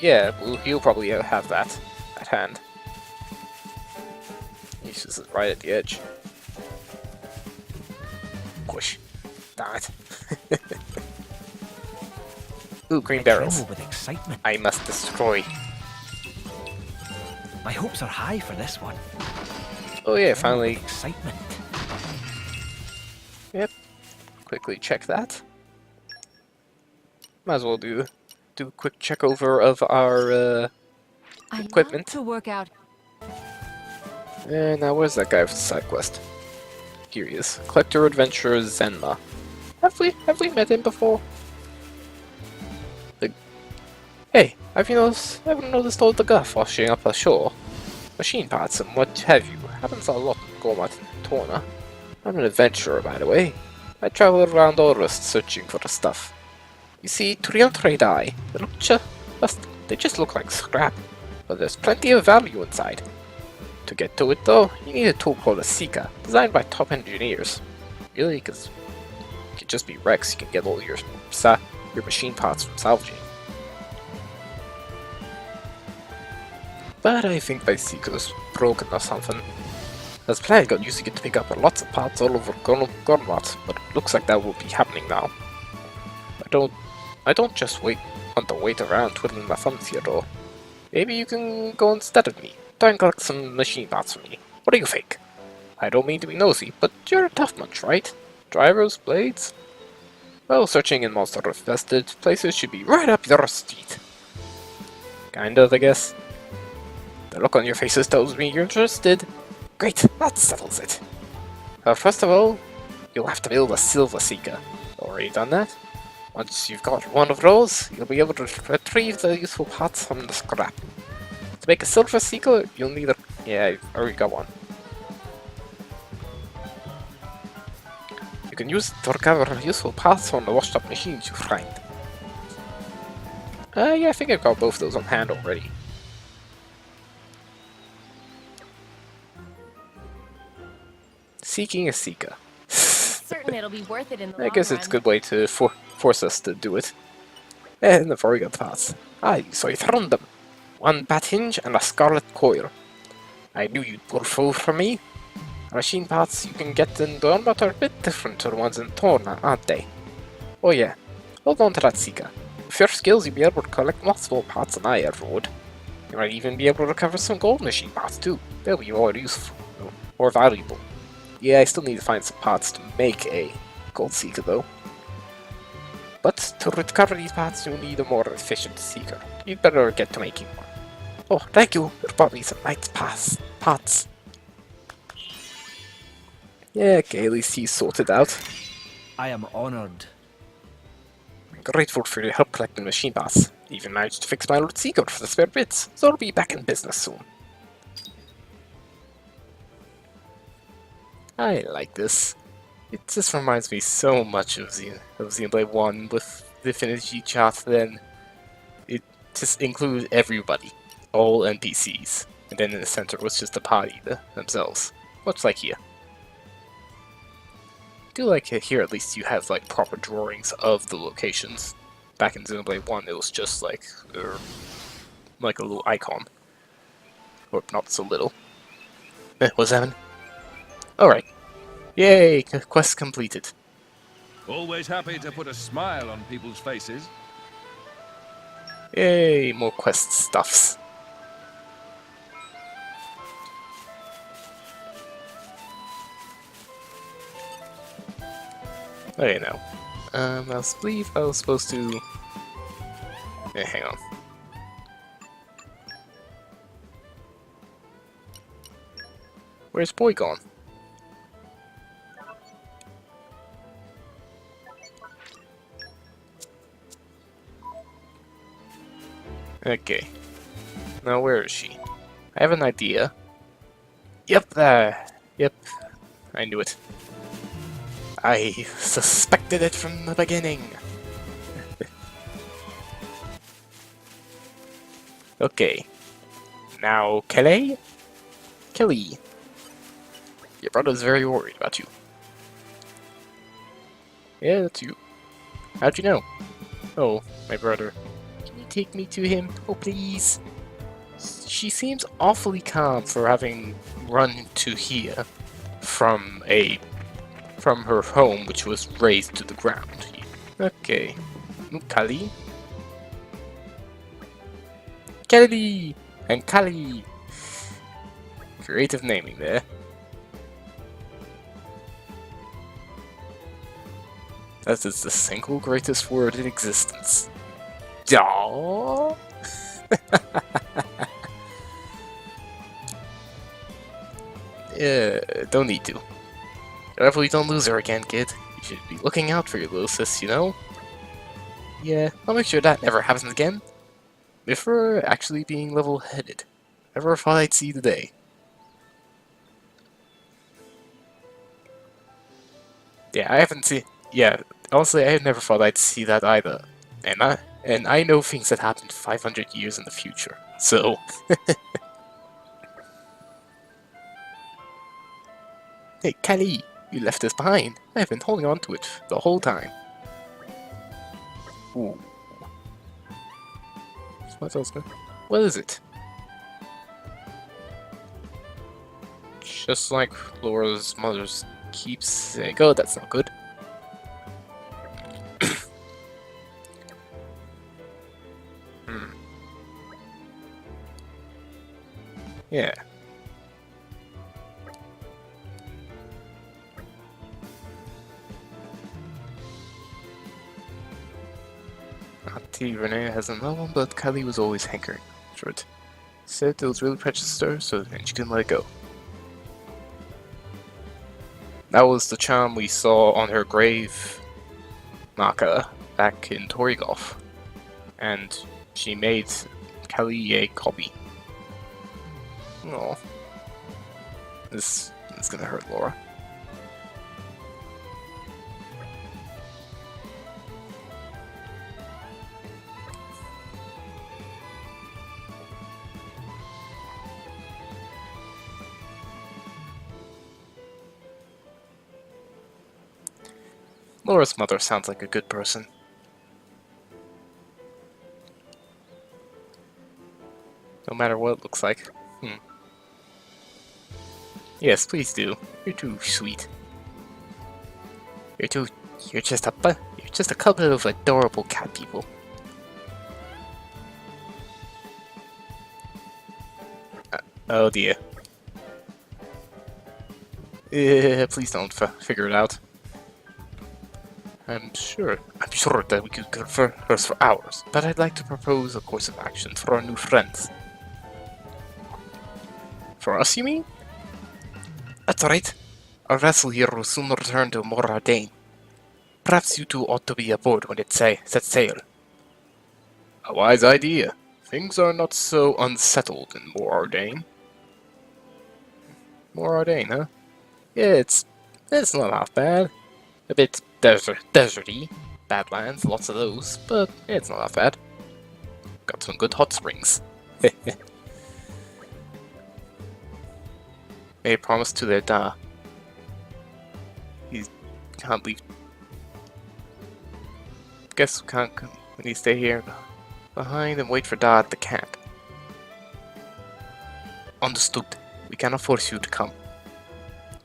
[SPEAKER 1] Yeah, well, he'll probably have that at hand. He's just right at the edge. Push. Damn it. Ooh, green barrels.
[SPEAKER 3] With excitement.
[SPEAKER 1] I must destroy.
[SPEAKER 3] My hopes are high for this one.
[SPEAKER 1] Oh yeah, finally.
[SPEAKER 3] Excitement.
[SPEAKER 1] Yep. Quickly check that. Might as well do a quick check over of our equipment.
[SPEAKER 4] To work out.
[SPEAKER 1] And now where's that guy with the side quest? Here he is. Collector Adventurer Zenma. Have we met him before? Hey, have you noticed all the guff washing up ashore? Machine parts and what have you. Happens a lot in Gormot and Torna. I'm an adventurer, by the way. I travel around Orust searching for the stuff. You see, to the untrained eye, they just look like scrap, but there's plenty of value inside. To get to it though, you need a tool called a Sika, designed by top engineers. Really, because it could just be Rex, you can get all your machine parts from salvaging. But I think my Sika's broken or something. As planned, got used to get to pick up lots of parts all over Gormot, but it looks like that will be happening now. I don't just want to wait around twiddling my thumbs here though. Maybe you can go instead of me. Try and collect some machine parts for me. What do you think? I don't mean to be nosy, but you're a tough munch, right? Drivers, blades? Well, searching in monster-infested places should be right up your street. Kind of, I guess. The look on your faces tells me you're interested. Great, that settles it. First of all, you'll have to build a Silver Seeker. Already done that? Once you've got one of those, you'll be able to retrieve the useful parts from the scrap. To make a Silver Seeker, you'll need a... Yeah, I've already got one. You can use it to recover useful parts from the washed up machines you find. Yeah, I think I've got both of those on hand already. Seeking a Seeker.
[SPEAKER 4] Certain it'll be worth it in the long
[SPEAKER 1] I guess
[SPEAKER 4] run.
[SPEAKER 1] it's a good way to force us to do it. And I've already got the parts. So you found them. One bat hinge and a scarlet coil. I knew you'd pull through for me. The machine parts you can get in Torna are a bit different to the ones in Torna, aren't they? Oh yeah, hold on to that Seeker. With your skills you'll be able to collect multiple parts on Aya Road. You might even be able to recover some gold machine parts too. They'll be more useful, more valuable. Yeah, I still need to find some parts to make a gold Seeker though. But to recover these parts you'll need a more efficient Seeker. You'd better get to making one. Oh, thank you! You brought me some nice parts. Yeah, okay, at least he's sorted out.
[SPEAKER 3] I am honored.
[SPEAKER 1] I'm grateful for your help collecting machine parts. Even managed to fix my old Seeker for the spare bits, so I'll be back in business soon. I like this. It just reminds me so much of Xenoblade 1 with the Affinity chart. Then it just includes everybody, all NPCs, and then in the center was just the party themselves, much like here. I do like it here at least you have like proper drawings of the locations. Back in Xenoblade 1 it was just like a little icon. Or not so little. What's happening? Alright. Yay! Quest completed.
[SPEAKER 5] Always happy to put a smile on people's faces.
[SPEAKER 1] Yay! More quest stuffs. Okay, now. I believe I was supposed to... hang on. Where's Boy gone? Okay. Now where is she? I have an idea. Yep, there. Yep. I knew it. I suspected it from the beginning. Okay. Now, Kelly? Kelly. Your brother's very worried about you. Yeah, that's you. How'd you know? Oh, my brother. Can you take me to him? Oh, please. She seems awfully calm for having run to here from her home, which was razed to the ground. Okay. Kali? Kelly! And Kali! Creative naming there. That is the single greatest word in existence. Aww. Yeah, don't need to. Hopefully don't lose her again, kid. You should be looking out for your little sis, you know? Yeah, I'll make sure that never happens again. If we're actually being level-headed. Never thought I'd see the day. Yeah, I haven't seen... Yeah, honestly, I never thought I'd see that either. And I know things that happened 500 years in the future, so... Hey, Kali! You left this behind. I've been holding on to it the whole time. Ooh. What is it? Just like Laura's mother's keepsake. Oh, that's not good. Yeah. Auntie Renee has another one, but Kelly was always hankering for it. Said it was really precious to her, so then she couldn't let it go. That was the charm we saw on her grave, Naka, back in Torigolf. And she made Kelly a copy. Oh, this is gonna hurt Laura. Laura's mother sounds like a good person. No matter what it looks like. Yes, please do. You're too sweet. You're just a couple of adorable cat people. Oh dear. Please don't figure it out. I'm sure that we could converse for hours, but I'd like to propose a course of action for our new friends. For us, you mean? That's right. Our vessel here will soon return to Moradane. Perhaps you two ought to be aboard when it sets sail. A wise idea. Things are not so unsettled in Moradane. Moradane, huh? Yeah, it's not half bad. A bit deserty, badlands, lots of those, but it's not that bad. Got some good hot springs. Made a promise to their Da. He can't leave. Guess we can't come when you stay here behind and wait for Da at the camp. Understood. We cannot force you to come.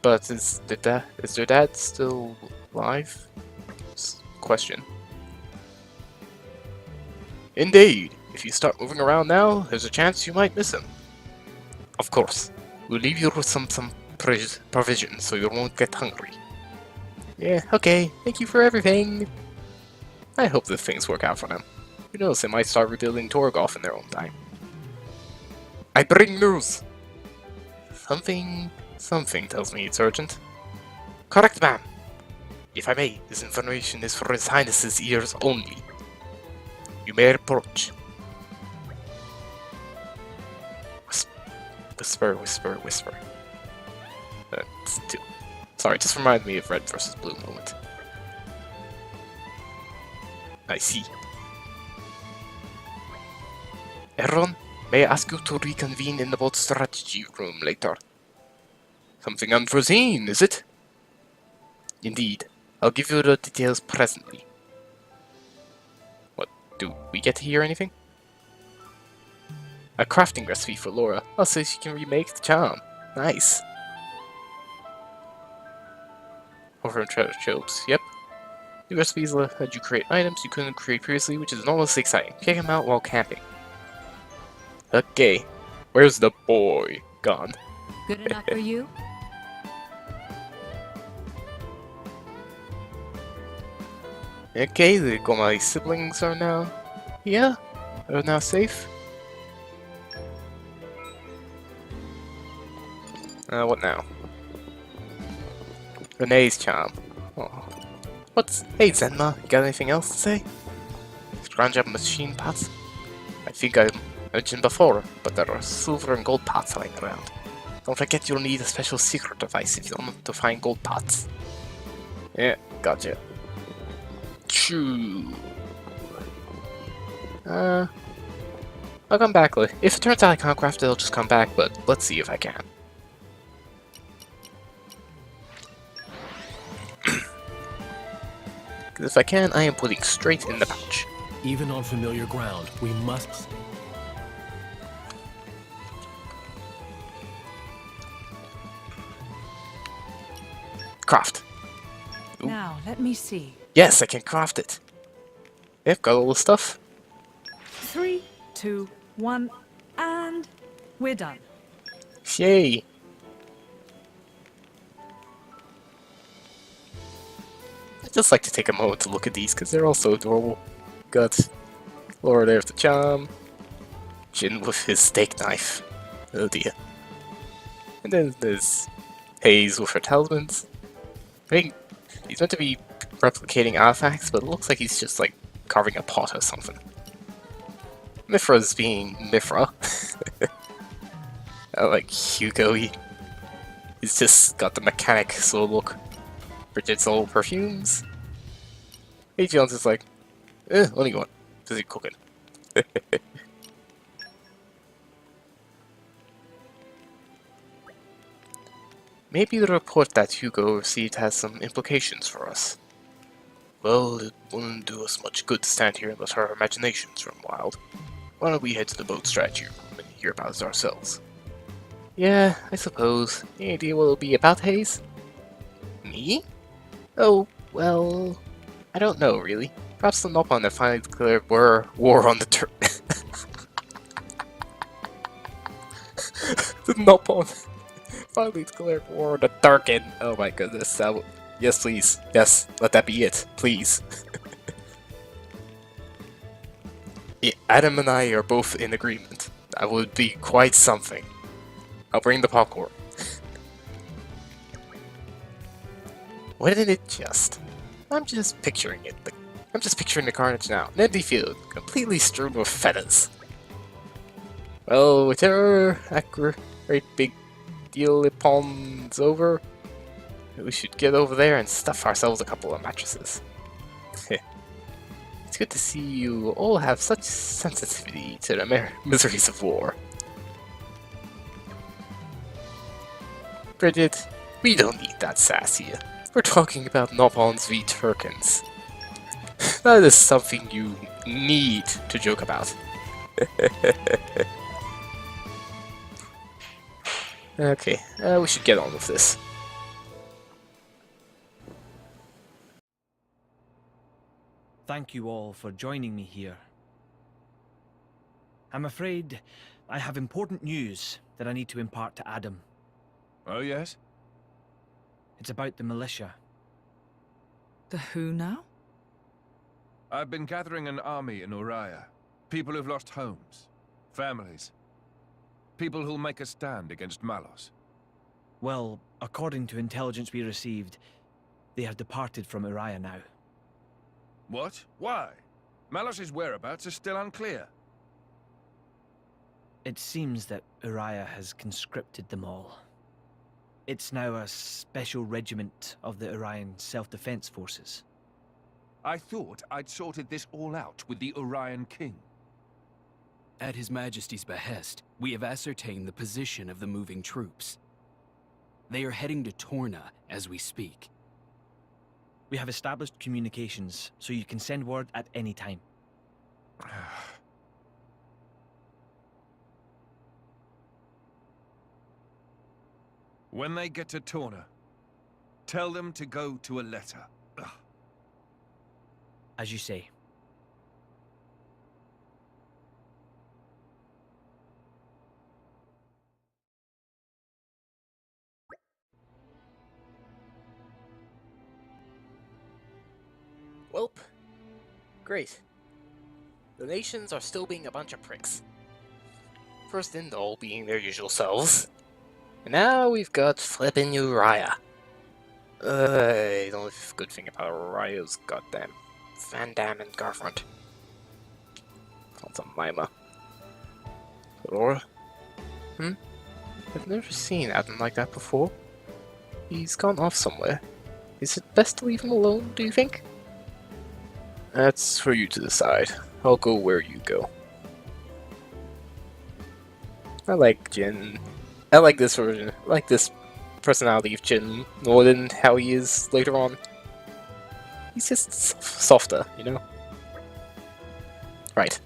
[SPEAKER 1] But is their dad still alive? Question. Indeed. If you start moving around now, there's a chance you might miss him. Of course. We'll leave you with some provisions so you won't get hungry. Yeah, okay. Thank you for everything. I hope that things work out for them. Who knows, they might start rebuilding Torgolf in their own time. I bring news! Something tells me it's urgent. Correct, ma'am. If I may, this information is for His Highness's ears only. You may approach. Whisper, whisper, whisper. Sorry, just reminded me of Red vs. Blue moment. I see. Erron, may I ask you to reconvene in the boat strategy room later? Something unforeseen, is it? Indeed. I'll give you the details presently. What, do we get to hear anything? A crafting recipe for Laura. Oh, so she can remake the charm. Nice. Over in treasure troves. Yep. New recipes let you create items you couldn't create previously, which is enormously exciting. Check them out while camping. Okay. Where's the boy gone?
[SPEAKER 2] Good enough for you?
[SPEAKER 1] Okay, my siblings are now here. Are now safe. What now? Renee's charm. Oh. Hey Zenma, you got anything else to say? Scrounge up machine parts? I think I mentioned before, but there are silver and gold parts lying around. Don't forget you'll need a special secret device if you want to find gold parts. Yeah, gotcha. Choo. I'll come back later. If it turns out I can't craft it, I'll just come back, but let's see if I can. Because if I can, I am putting straight in the pouch.
[SPEAKER 3] Even on familiar ground, we must...
[SPEAKER 1] Craft. Ooh.
[SPEAKER 2] Now, let me see.
[SPEAKER 1] Yes, I can craft it. Yep, got all the stuff.
[SPEAKER 2] 3, 2, 1, and we're done.
[SPEAKER 1] Yay! I'd just like to take a moment to look at these because they're all so adorable. Got Laura there with the charm. Jin with his steak knife. Oh dear. And then there's Hayes with her talismans. I think he's meant to be replicating artifacts, but it looks like he's just like carving a pot or something. Mithra's being Mithra. I like Hugo. He's just got the mechanic sort of look. Bridget's all perfumes. Hey Jones is like, only one. Busy cooking. Maybe the report that Hugo received has some implications for us. Well, it wouldn't do us much good to stand here and let our imaginations run wild. Why don't we head to the boat strategy room and hear about it ourselves? Yeah, I suppose. Any idea what it'll be about, Hayes? Me? Oh, well... I don't know, really. Perhaps the Nopon have finally declared war on the the Nopon finally declared war on the Darkin. Oh my goodness, yes please. Yes, let that be it, please. Yeah, Adam and I are both in agreement. That would be quite something. I'll bring the popcorn. Wouldn't it just? I'm just picturing it. I'm just picturing the carnage now. An empty field, completely strewn with feathers. Well, whichever great big deal upon's over, we should get over there and stuff ourselves a couple of mattresses. It's good to see you all have such sensitivity to the miseries of war. Bridget, we don't need that sass here. We're talking about Nopons v Turkins. That is something you need to joke about. Okay, we should get on with this.
[SPEAKER 6] Thank you all for joining me here. I'm afraid I have important news that I need to impart to Adam.
[SPEAKER 5] Oh, yes?
[SPEAKER 6] It's about the militia.
[SPEAKER 2] The who now?
[SPEAKER 5] I've been gathering an army in Uriah. People who've lost homes, families. People who'll make a stand against Malos.
[SPEAKER 6] Well, according to intelligence we received, they have departed from Uriah now.
[SPEAKER 5] What? Why? Malos's whereabouts are still unclear.
[SPEAKER 6] It seems that Uriah has conscripted them all. It's now a special regiment of the Urian Self-Defense Forces.
[SPEAKER 5] I thought I'd sorted this all out with the Urian King.
[SPEAKER 7] At His Majesty's behest, we have ascertained the position of the moving troops. They are heading to Torna as we speak.
[SPEAKER 6] We have established communications, so you can send word at any time.
[SPEAKER 5] When they get to Torna, tell them to go to a letter. Ugh.
[SPEAKER 6] As you say.
[SPEAKER 1] Welp. Great. The nations are still being a bunch of pricks. First Indol being their usual selves. And now we've got flippin' Uriah. The only good thing about Uriah is goddamn Van Damme and Garfront. Called some Mima. Laura? I've never seen Adam like that before. He's gone off somewhere. Is it best to leave him alone, do you think? That's for you to decide. I'll go where you go. I like Jin. I like this version. I like this personality of Jin more than how he is later on. He's just softer, you know? Right.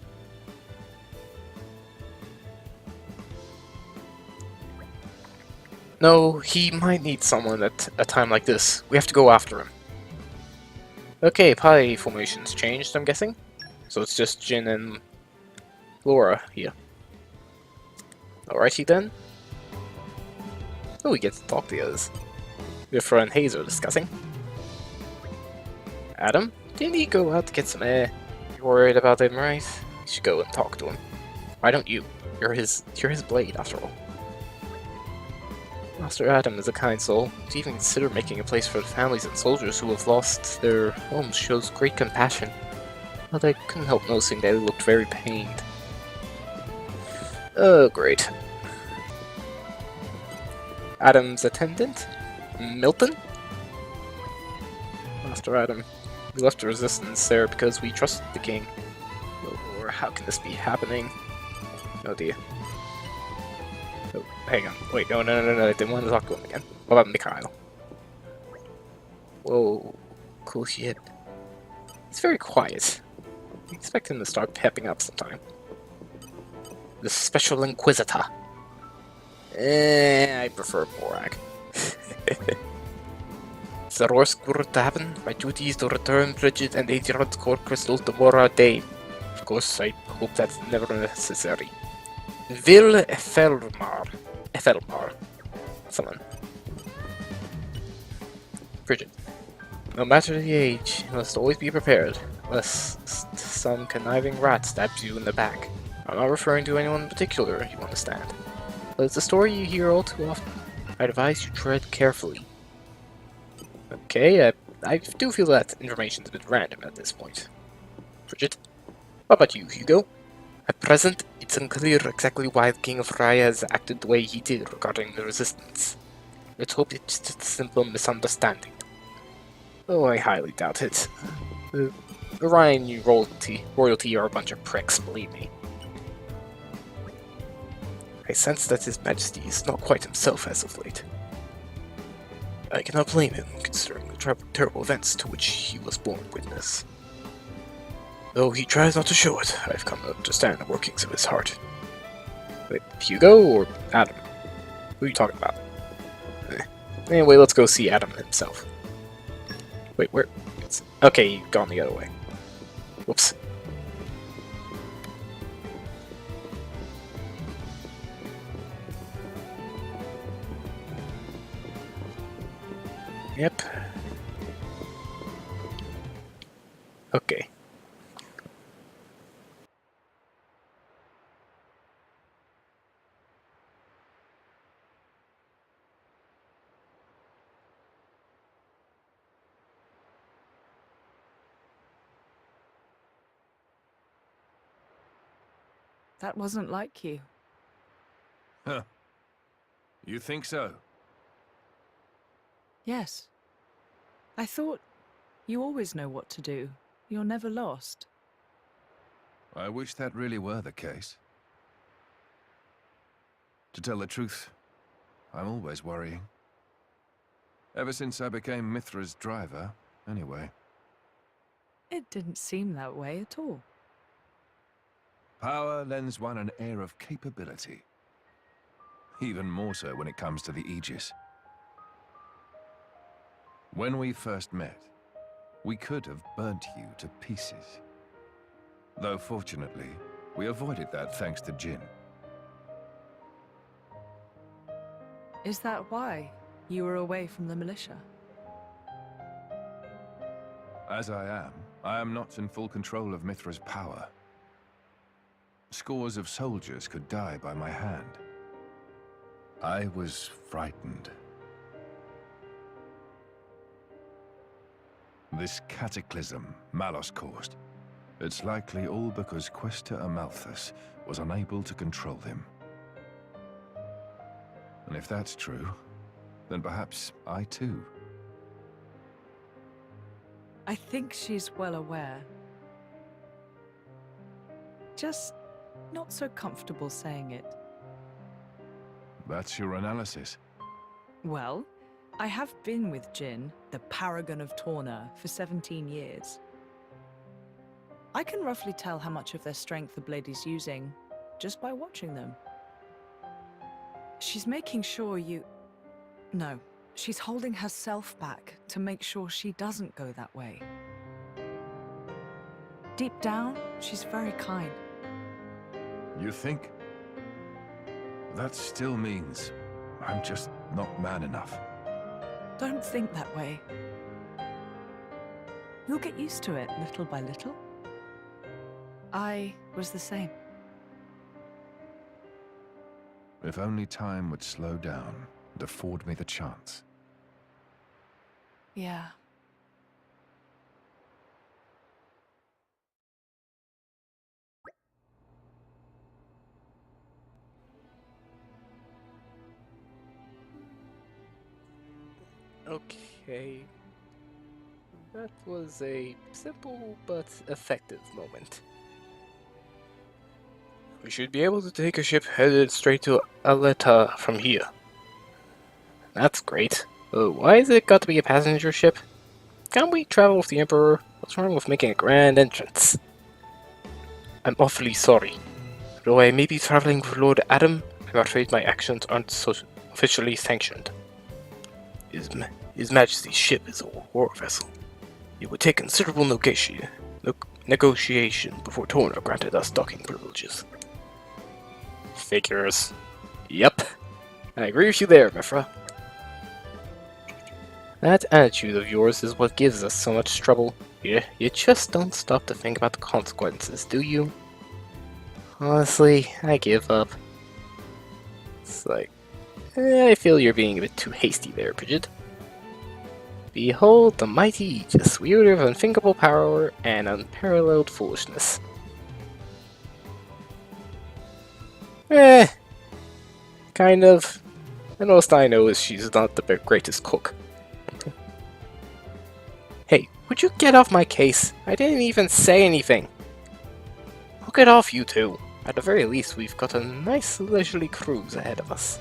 [SPEAKER 1] No, he might need someone at a time like this. We have to go after him. Okay, pie formation's changed, I'm guessing. So it's just Jin and Laura here. Alrighty then. Oh, we get to talk to the others. Mithra and Hayes are discussing. Adam, didn't he go out to get some air? You're worried about him, right? You should go and talk to him. Why don't you? You're his blade, after all. Master Adam is a kind soul. To even consider making a place for the families and soldiers who have lost their homes shows great compassion. But I couldn't help noticing that he looked very pained. Oh, great. Adam's attendant? Milton? Master Adam, we left the resistance there because we trusted the king. Or how can this be happening? Oh dear. Oh, hang on. Wait, no, I didn't want to talk to him again. What about Mikhail? Whoa, cool shit. He's very quiet. I expect him to start pepping up sometime. The Special Inquisitor. I prefer Borak. If the worst were to happen, my duty is to return Bridget and 8-year-old core crystal tomorrow day. Of course, I hope that's never necessary. Vil Ethelmar. Someone. Bridget. No matter the age, you must always be prepared, lest some conniving rat stabs you in the back. I'm not referring to anyone in particular, you understand. But it's a story you hear all too often. I advise you tread carefully. Okay, I do feel that information's a bit random at this point. Bridget? What about you, Hugo? At present, it's unclear exactly why the King of Raya has acted the way he did regarding the Resistance. Let's hope it's just a simple misunderstanding. Oh, I highly doubt it. Orion royalty are a bunch of pricks, believe me. I sense that His Majesty is not quite himself as of late. I cannot blame him, considering the terrible events to which he was born witness. Though he tries not to show it, I've come to understand the workings of his heart. Wait, Hugo or Adam? Who are you talking about? Anyway, let's go see Adam himself. Wait, where? Okay, you've gone the other way. Whoops. Yep. Okay.
[SPEAKER 2] That wasn't like you.
[SPEAKER 5] Huh. You think so?
[SPEAKER 2] Yes. I thought you always know what to do. You're never lost.
[SPEAKER 5] I wish that really were the case. To tell the truth, I'm always worrying. Ever since I became Mithra's driver, anyway.
[SPEAKER 2] It didn't seem that way at all.
[SPEAKER 5] Power lends one an air of capability. Even more so when it comes to the Aegis. When we first met, we could have burnt you to pieces. Though fortunately, we avoided that thanks to Jin.
[SPEAKER 2] Is that why you were away from the militia?
[SPEAKER 5] As I am not in full control of Mithra's power. Scores of soldiers could die by my hand. I was frightened. This cataclysm Malos caused, it's likely all because Questa Amalthus was unable to control him. And if that's true, then perhaps I too.
[SPEAKER 2] I think she's well aware. Just not so comfortable saying it.
[SPEAKER 5] That's your analysis.
[SPEAKER 2] Well, I have been with Jin, the paragon of Torna, for 17 years. I can roughly tell how much of their strength the blade is using, just by watching them. She's making sure you... No, she's holding herself back to make sure she doesn't go that way. Deep down, she's very kind.
[SPEAKER 5] You think? That still means I'm just not man enough.
[SPEAKER 2] Don't think that way. You'll get used to it little by little. I was the same.
[SPEAKER 5] If only time would slow down and afford me the chance.
[SPEAKER 2] Yeah.
[SPEAKER 1] Okay. That was a simple but effective moment. We should be able to take a ship headed straight to Aleta from here. That's great. Why is it got to be a passenger ship? Can't we travel with the Emperor? What's wrong with making a grand entrance? I'm awfully sorry. Though I may be traveling with Lord Adam, I'm afraid my actions aren't so officially sanctioned. His Majesty's ship is a war vessel. It would take considerable negotiation before Torna granted us docking privileges. Figures. Yep. I agree with you there, Mifra. That attitude of yours is what gives us so much trouble. You just don't stop to think about the consequences, do you? Honestly, I give up. It's like, I feel you're being a bit too hasty there, Bridget. Behold the mighty Aegis, wielder of unthinkable power and unparalleled foolishness. Kind of. The most I know is she's not the greatest cook. Hey, would you get off my case? I didn't even say anything. Look it off, you two. At the very least, we've got a nice leisurely cruise ahead of us.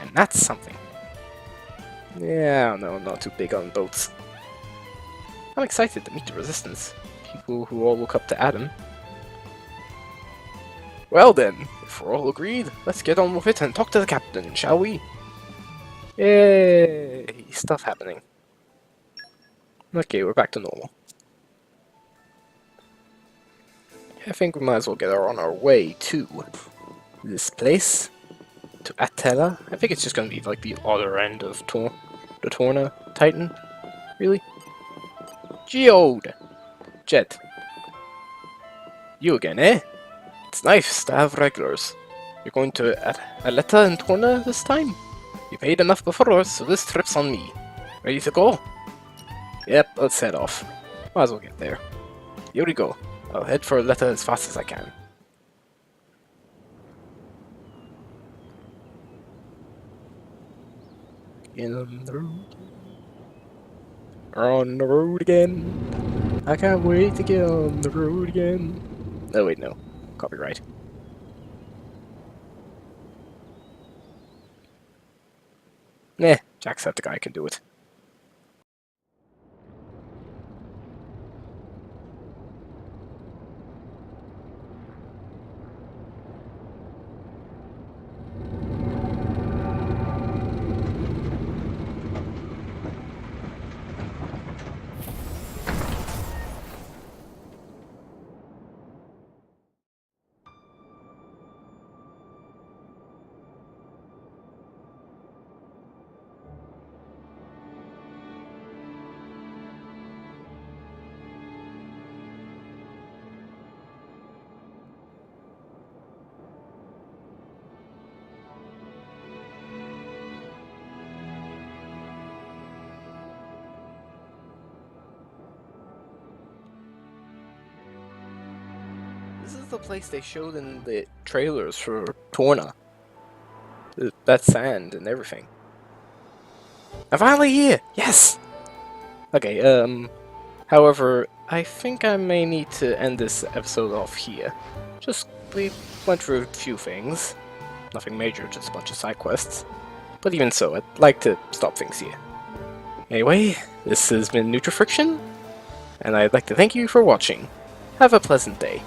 [SPEAKER 1] And that's something. Yeah, I don't know, I'm not too big on boats. I'm excited to meet the Resistance. People who all look up to Adam. Well then, if we're all agreed, let's get on with it and talk to the captain, shall we? Yay! Stuff happening. Okay, we're back to normal. I think we might as well get on our way to this place. To Atella. I think it's just gonna be like the other end of the Torna Titan. Really? Geode! Jet. You again, eh? It's nice to have regulars. You're going to Aleta and Torna this time? You paid enough before, so this trip's on me. Ready to go? Yep, let's head off. Might as well get there. Here we go. I'll head for Aleta as fast as I can. On the road. We're on the road again. I can't wait to get on the road again. Oh wait, no. Copyright. Nah, Jacksepticeye can do it. This is the place they showed in the trailers for Torna. That sand and everything. I'm finally here! Yes! Okay, however, I think I may need to end this episode off here. We went through a few things. Nothing major, just a bunch of side quests. But even so, I'd like to stop things here. Anyway, this has been NutriFriction, and I'd like to thank you for watching. Have a pleasant day.